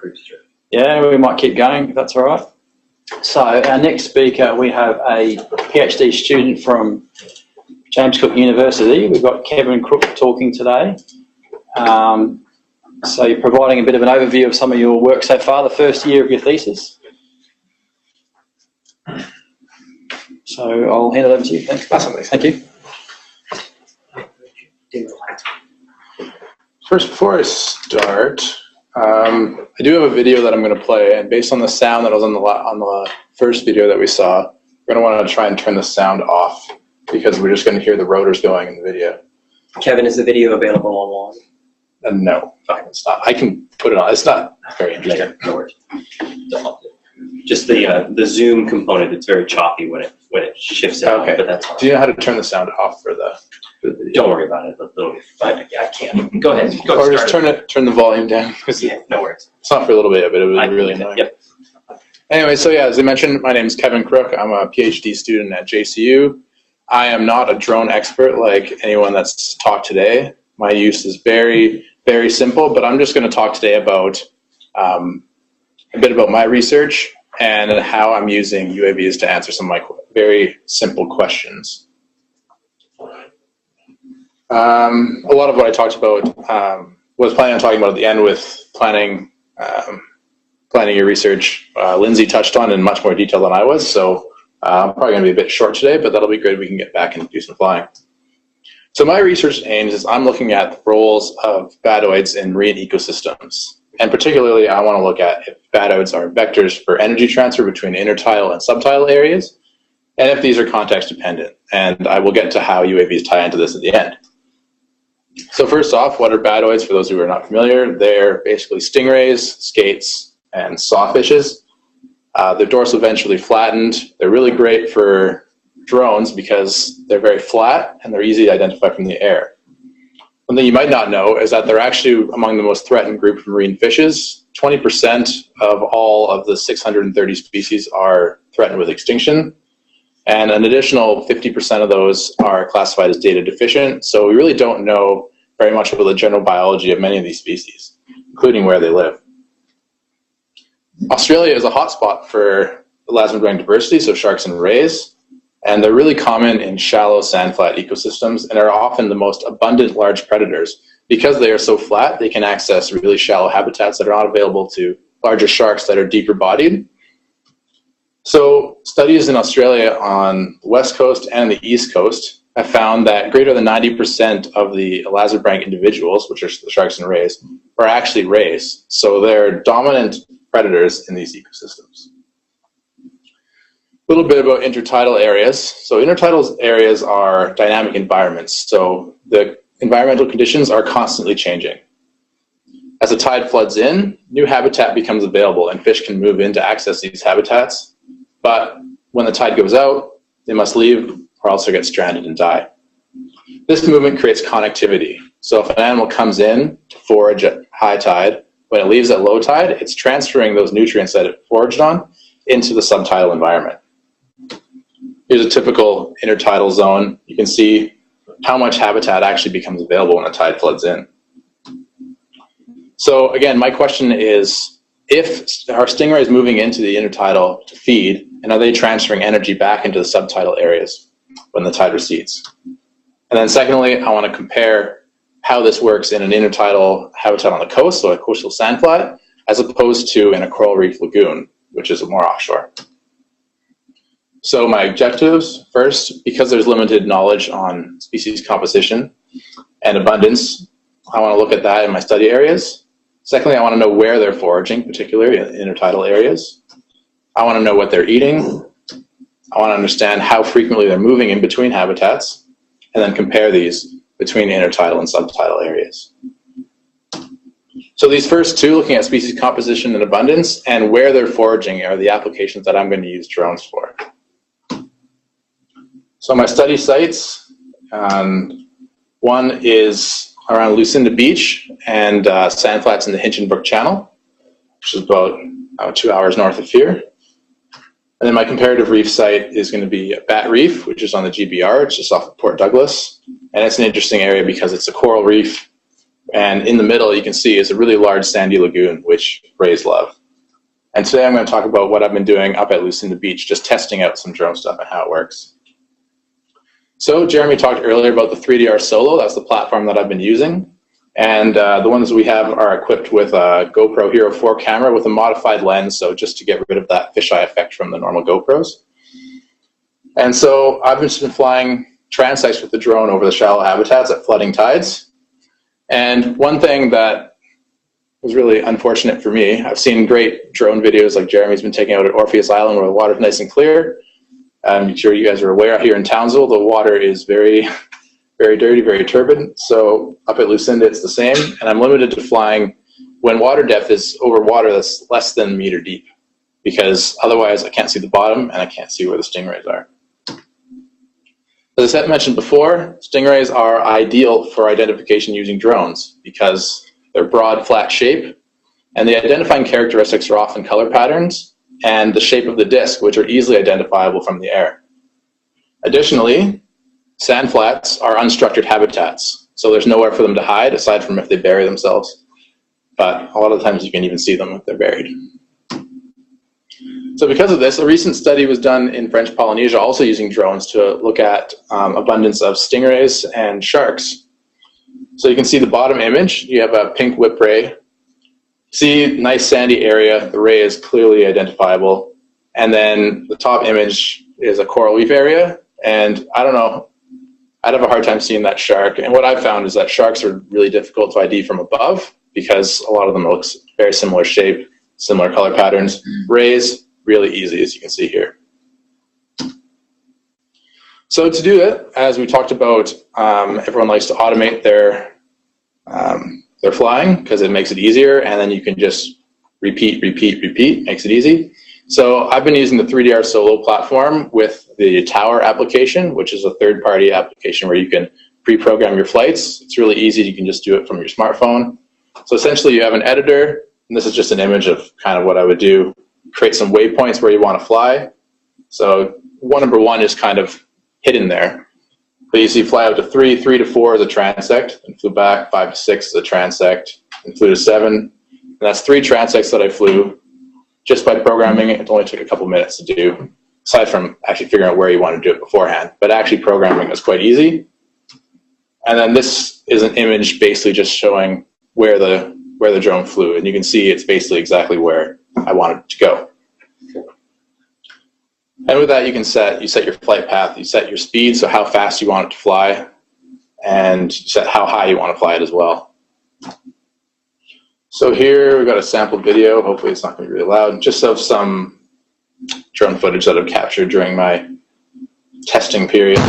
Yeah, we might keep going if that's all right. So our next speaker, we have a PhD student from James Cook University. We've got Kevin Crook talking today. So you're providing a bit of an overview of some of your work so far, the first year of your thesis. So I'll hand it over to you. Thanks. Awesome. Thank you. First, before I start, I do have a video that I'm going to play, and based on the sound that was on the first video that we saw, we're going to want to try and turn the sound off because we're just going to hear the rotors going in the video. Kevin, is the video available online? No, it's not. I can put it on. It's not very interesting. No worries. Just the zoom component, it's very choppy when it shifts out. Okay. But that's fine. Do you know how to turn the sound off for the video? Don't worry about it. I can't. Go ahead. Go or just turn the volume down. Yeah, no worries. It's not for a little bit, but it was really annoying. Yep. Anyway, so yeah, as I mentioned, my name is Kevin Crook. I'm a PhD student at JCU. I am not a drone expert like anyone that's talked today. My use is very, very simple, but I'm just going to talk today about a bit about my research and how I'm using UAVs to answer some of my very simple questions. A lot of what I talked about was planning on talking about at the end with planning your research. Lindsay touched on in much more detail than I was, so I'm probably going to be a bit short today, but that'll be good. We can get back and do some flying. So my research aims is I'm looking at the roles of badoids in marine ecosystems. And particularly, I want to look at if badoids are vectors for energy transfer between intertidal and subtidal areas, and if these are context dependent. And I will get to how UAVs tie into this at the end. So first off, what are badoids? For those who are not familiar, they're basically stingrays, skates, and sawfishes. They're dorsal ventrally flattened. They're really great for drones because they're very flat and they're easy to identify from the air. One thing you might not know is that they're actually among the most threatened group of marine fishes. 20% of all of the 630 species are threatened with extinction, and an additional 50% of those are classified as data deficient. So we really don't know very much about the general biology of many of these species, including where they live. Australia is a hotspot for elasmobranch diversity, so sharks and rays. And they're really common in shallow sand-flat ecosystems and are often the most abundant large predators. Because they are so flat, they can access really shallow habitats that are not available to larger sharks that are deeper bodied. So studies in Australia on the west coast and the east coast have found that greater than 90% of the elasmobranch individuals, which are the sharks and rays, are actually rays. So they're dominant predators in these ecosystems. A little bit about intertidal areas. So intertidal areas are dynamic environments. So the environmental conditions are constantly changing. As the tide floods in, new habitat becomes available and fish can move in to access these habitats. But when the tide goes out, they must leave or else they'll get stranded and die. This movement creates connectivity. So if an animal comes in to forage at high tide, when it leaves at low tide, it's transferring those nutrients that it foraged on into the subtidal environment. Here's a typical intertidal zone. You can see how much habitat actually becomes available when the tide floods in. So again, my question is, if are stingrays moving into the intertidal to feed, and are they transferring energy back into the subtidal areas when the tide recedes? And then secondly, I want to compare how this works in an intertidal habitat on the coast, so a coastal sand flat, as opposed to in a coral reef lagoon, which is more offshore. So my objectives, first, because there's limited knowledge on species composition and abundance, I want to look at that in my study areas. Secondly, I want to know where they're foraging, particularly in intertidal areas. I want to know what they're eating. I want to understand how frequently they're moving in between habitats, and then compare these between intertidal and subtidal areas. So these first two, looking at species composition and abundance and where they're foraging, are the applications that I'm going to use drones for. So my study sites, one is around Lucinda Beach and sand flats in the Hinchinbrook Channel, which is about 2 hours north of here. And then my comparative reef site is going to be at Bat Reef, which is on the GBR. It's just off of Port Douglas. And it's an interesting area because it's a coral reef. And in the middle, you can see, is a really large sandy lagoon, which rays love. And today I'm going to talk about what I've been doing up at Lucinda Beach, just testing out some drone stuff and how it works. So Jeremy talked earlier about the 3DR Solo. That's the platform that I've been using. And the ones we have are equipped with a GoPro Hero 4 camera with a modified lens, so just to get rid of that fisheye effect from the normal GoPros. And so I've just been flying transects with the drone over the shallow habitats at flooding tides. And one thing that was really unfortunate for me, I've seen great drone videos like Jeremy's been taking out at Orpheus Island where the water's nice and clear. I'm sure you guys are aware here in Townsville, the water is very dirty, very turbid. So up at Lucinda, it's the same. And I'm limited to flying when water depth is over water that's less than a meter deep, because otherwise I can't see the bottom and I can't see where the stingrays are. As I mentioned before, stingrays are ideal for identification using drones because they're broad, flat shape, and the identifying characteristics are often color patterns and the shape of the disc, which are easily identifiable from the air. Additionally, sand flats are unstructured habitats, so there's nowhere for them to hide aside from if they bury themselves. But a lot of the times you can even see them if they're buried. So because of this, a recent study was done in French Polynesia, also using drones to look at abundance of stingrays and sharks. So you can see the bottom image, you have a pink whip ray. See, nice sandy area, the ray is clearly identifiable. And then the top image is a coral reef area, and I don't know, I'd have a hard time seeing that shark. And what I've found is that sharks are really difficult to ID from above because a lot of them look very similar shape, similar color patterns. Rays, really easy, as you can see here. So to do it, as we talked about, everyone likes to automate their flying because it makes it easier, and then you can just repeat, makes it easy. So I've been using the 3DR Solo platform with the Tower application, which is a third-party application where you can pre-program your flights. It's really easy. You can just do it from your smartphone. So essentially you have an editor, and this is just an image of kind of what I would do. Create some waypoints where you want to fly. So number one is kind of hidden there. But you see fly out to 3, 3 to 4 is a transect, and flew back, 5 to 6 is a transect, and flew to 7. And that's 3 transects that I flew. Just by programming it, it only took a couple minutes to do, aside from actually figuring out where you want to do it beforehand. But actually programming is quite easy. And then this is an image basically just showing where the drone flew. And you can see it's basically exactly where I want it to go. And with that, you set your flight path, you set your speed, so how fast you want it to fly, and you set how high you want to fly it as well. So here we've got a sample video, hopefully it's not going to be really loud, just of some drone footage that I've captured during my testing period.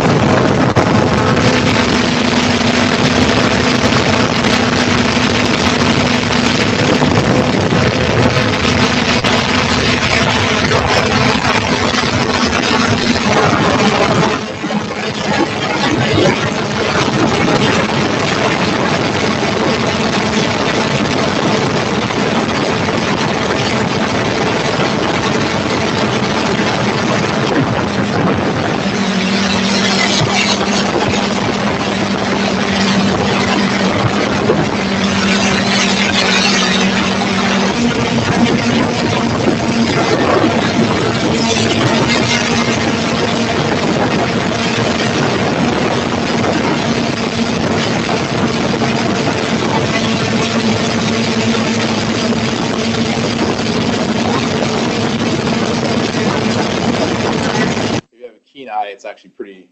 high, it's actually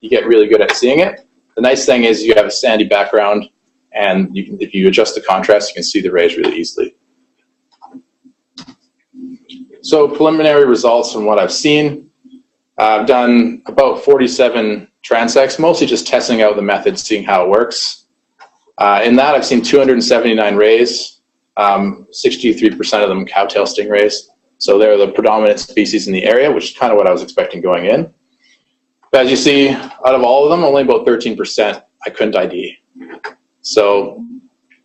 you get really good at seeing it. The nice thing is you have a sandy background, and if you adjust the contrast, you can see the rays really easily. So preliminary results from what I've seen. I've done about 47 transects, mostly just testing out the method, seeing how it works. In that, I've seen 279 rays, 63% of them cowtail stingrays. So they're the predominant species in the area, which is kind of what I was expecting going in. But as you see, out of all of them, only about 13% I couldn't ID. So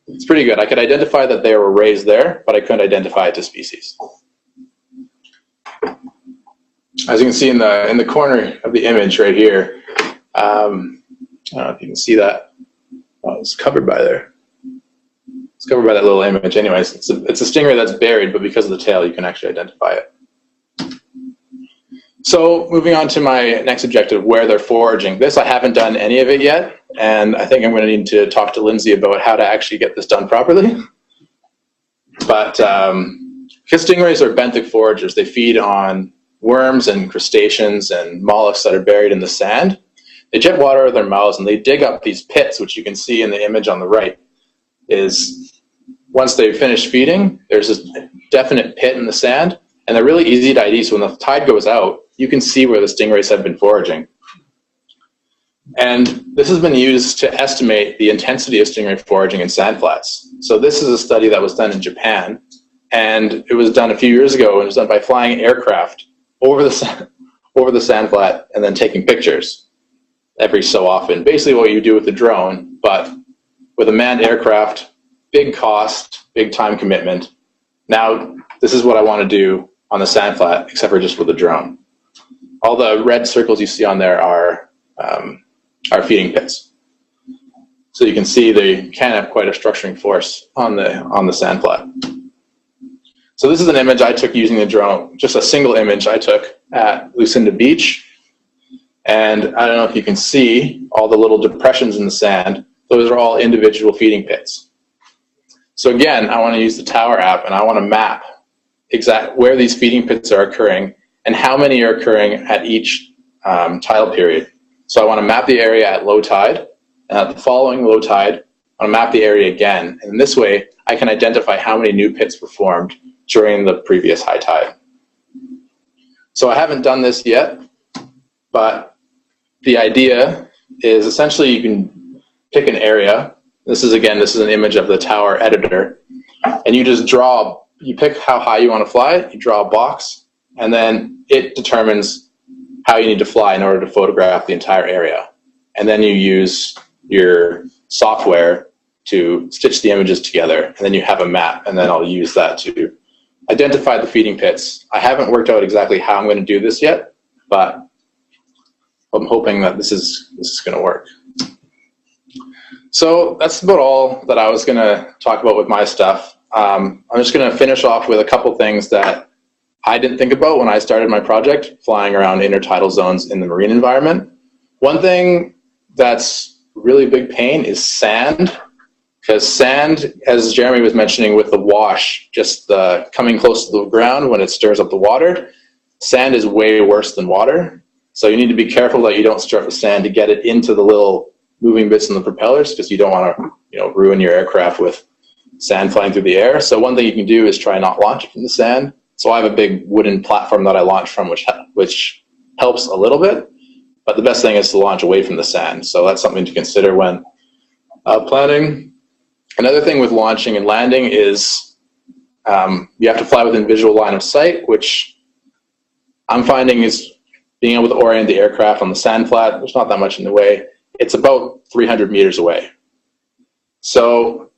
it's pretty good. I could identify that there were rays there, but I couldn't identify it to species. As you can see in the corner of the image right here, I don't know if you can see that. Oh, it's covered by there. It's covered by that little image. Anyways, it's a stingray that's buried, but because of the tail, you can actually identify it. So moving on to my next objective, where they're foraging. This, I haven't done any of it yet, and I think I'm going to need to talk to Lindsay about how to actually get this done properly. But because stingrays are benthic foragers, they feed on worms and crustaceans and mollusks that are buried in the sand. They jet water out of their mouths and they dig up these pits, which you can see in the image on the right. Is once they've finished feeding, there's this definite pit in the sand, and they're really easy to ID. So when the tide goes out, you can see where the stingrays have been foraging. And this has been used to estimate the intensity of stingray foraging in sand flats. So this is a study that was done in Japan, and it was done a few years ago, and it was done by flying aircraft over the sand flat and then taking pictures every so often. Basically what you do with the drone, but with a manned aircraft, big cost, big time commitment. Now, this is what I want to do on the sand flat, except for just with a drone. All the red circles you see on there are feeding pits. So you can see they can have quite a structuring force on the sand flat. So this is an image I took using the drone, just a single image I took at Lucinda Beach. And I don't know if you can see all the little depressions in the sand. Those are all individual feeding pits. So again, I want to use the Tower app, and I want to map exactly where these feeding pits are occurring and how many are occurring at each tidal period. So I want to map the area at low tide, and at the following low tide, I want to map the area again. And this way, I can identify how many new pits were formed during the previous high tide. So I haven't done this yet, but the idea is essentially you can pick an area. This is an image of the Tower editor, and you just you pick how high you want to fly, you draw a box, and then it determines how you need to fly in order to photograph the entire area. And then you use your software to stitch the images together, and then you have a map, and then I'll use that to identify the feeding pits. I haven't worked out exactly how I'm going to do this yet, but I'm hoping that this is going to work. So that's about all that I was going to talk about with my stuff. I'm just going to finish off with a couple things that I didn't think about when I started my project, flying around intertidal zones in the marine environment. One thing that's really big pain is sand, because sand, as Jeremy was mentioning with the wash, just coming close to the ground when it stirs up the water, sand is way worse than water. So you need to be careful that you don't stir up the sand to get it into the little moving bits in the propellers, because you don't want to ruin your aircraft with sand flying through the air. So one thing you can do is try not launch from the sand. So I have a big wooden platform that I launch from, which helps a little bit, but the best thing is to launch away from the sand. So that's something to consider when planning. Another thing with launching and landing is you have to fly within visual line of sight, which I'm finding is being able to orient the aircraft on the sand flat. There's not that much in the way. It's about 300 meters away. So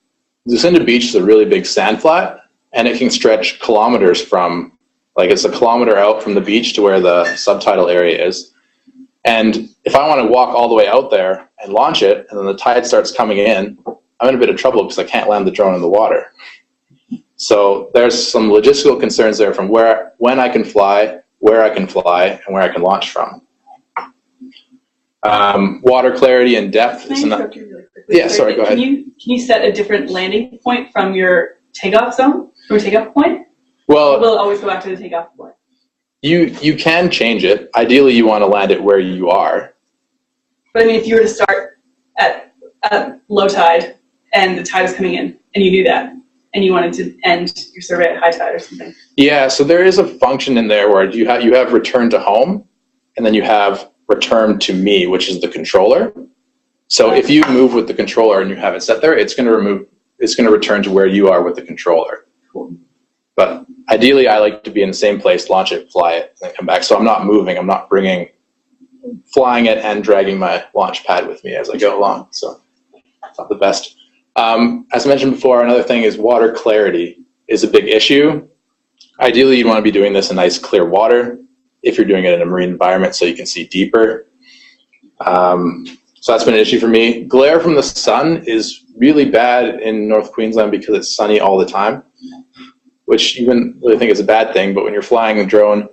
Lucinda Beach is a really big sand flat, and it can stretch kilometers from, it's a kilometer out from the beach to where the subtidal area is. And if I want to walk all the way out there and launch it, and then the tide starts coming in, I'm in a bit of trouble because I can't land the drone in the water. So there's some logistical concerns there from when I can fly, where I can fly, and where I can launch from. Water clarity and depth. Can I interrupt you really quickly? Yeah, sorry, go ahead. Can you set a different landing point from your takeoff zone, from a takeoff point? Well, or will it always go back to the takeoff point? You can change it. Ideally, you want to land it where you are. But I mean, if you were to start at low tide and the tide is coming in, and you knew that, and you wanted to end your survey at high tide or something. Yeah, so there is a function in there where you have return to home, and then you have return to me, which is the controller. So if you move with the controller and you have it set there, it's going to return to where you are with the controller. But ideally, I like to be in the same place, launch it, fly it, and then come back. So I'm not moving. I'm not flying it and dragging my launch pad with me as I go along. So it's not the best. As I mentioned before, another thing is water clarity is a big issue. Ideally, you'd want to be doing this in nice, clear water if you're doing it in a marine environment so you can see deeper. So that's been an issue for me. Glare from the sun is really bad in North Queensland because it's sunny all the time, which you wouldn't really think is a bad thing, but when you're flying a drone,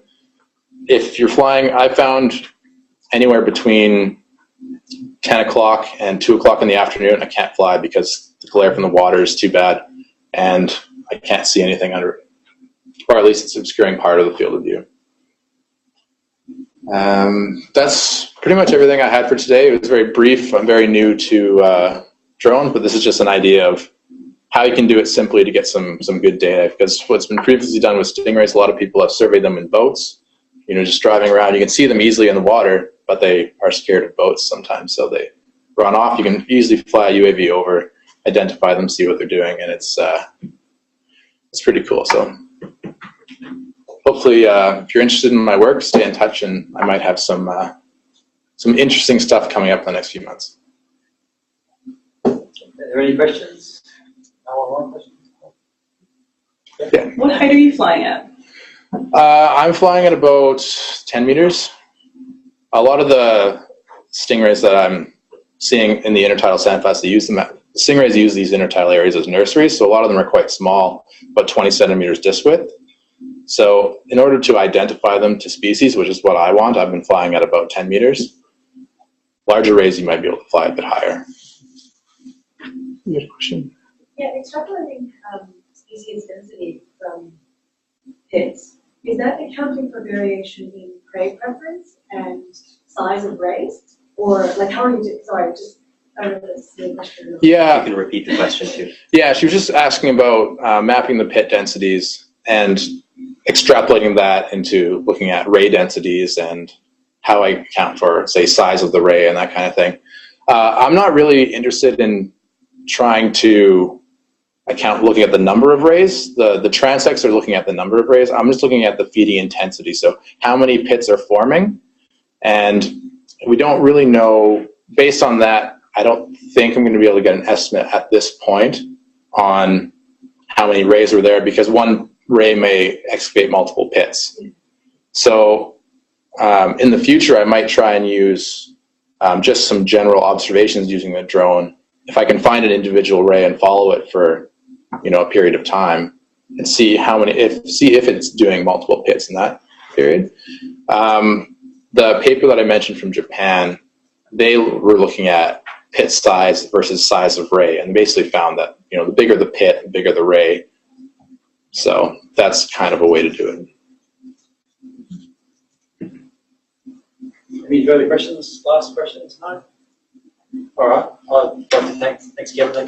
if you're flying, I found anywhere between 10 o'clock and 2 o'clock in the afternoon, I can't fly because the glare from the water is too bad and I can't see anything under it, or at least it's obscuring part of the field of view. That's pretty much everything I had for today. It was very brief. I'm very new to drones, but this is just an idea of how you can do it simply to get some good data, because what's been previously done with stingrays, a lot of people have surveyed them in boats, just driving around. You can see them easily in the water, but they are scared of boats sometimes, so they run off. You can easily fly a UAV over, identify them, see what they're doing, and it's pretty cool. So hopefully, if you're interested in my work, stay in touch, and I might have some interesting stuff coming up in the next few months. Are there any questions? No online questions? Yeah. What height are you flying at? I'm flying at about 10 meters. A lot of the stingrays that I'm seeing in the intertidal sandflats, stingrays use these intertidal areas as nurseries, so a lot of them are quite small, about 20 centimeters disc width. So in order to identify them to species, which is what I want, I've been flying at about 10 meters. Larger rays, you might be able to fly a bit higher. Good question. Yeah, extrapolating species density from pits, is that accounting for variation in prey preference and size of rays? Or like how are you doing? Sorry, just I don't know if that's the question. Yeah. You can repeat the question too. Yeah, she was just asking about mapping the pit densities and extrapolating that into looking at ray densities and how I account for, say, size of the ray and that kind of thing. I'm not really interested in trying to looking at the number of rays. The transects are looking at the number of rays. I'm just looking at the feeding intensity. So how many pits are forming? And we don't really know, based on that, I don't think I'm going to be able to get an estimate at this point on how many rays are there, because one ray may excavate multiple pits. So in the future, I might try and use just some general observations using the drone. If I can find an individual ray and follow it for a period of time and see if it's doing multiple pits in that period. The paper that I mentioned from Japan, they were looking at pit size versus size of ray, and basically found that the bigger the pit, the bigger the ray. So that's kind of a way to do it. Any further questions? Last questions? No? All right. I'd like to thanks Kevin.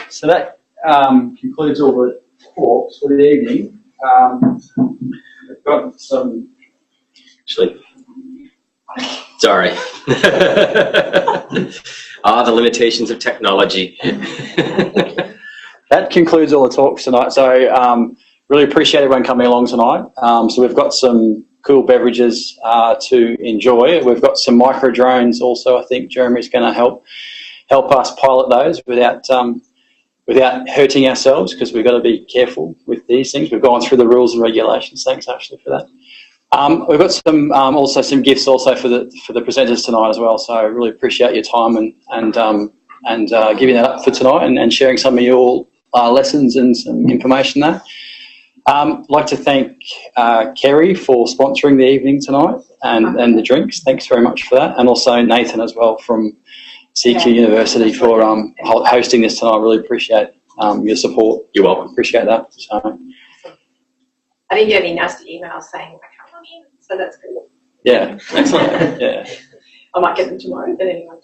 So that concludes all the talks for the evening. We've got some. Actually, sorry. The limitations of technology. That concludes all the talks tonight. So really appreciate everyone coming along tonight. So we've got some cool beverages to enjoy. We've got some micro drones also. I think Jeremy's going to help us pilot those without hurting ourselves, because we've got to be careful with these things. We've gone through the rules and regulations. Thanks, Ashley, for that. We've got some also some gifts also for the presenters tonight as well. So I really appreciate your time and giving that up for tonight and sharing some of your lessons and some information there. I'd like to thank Kerry for sponsoring the evening tonight and the drinks. Thanks very much for that. And also Nathan as well from CQ University for hosting this tonight. I really appreciate it. your support. You're welcome. Appreciate that. So, I didn't get any nasty emails saying I can't log in, so that's good. yeah. Excellent. Yeah. I might get them tomorrow, but anyway,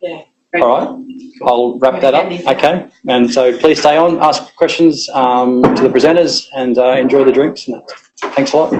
yeah. All right. I'll wrap that up. Okay. And so please stay on, ask questions to the presenters, and enjoy the drinks. And thanks a lot.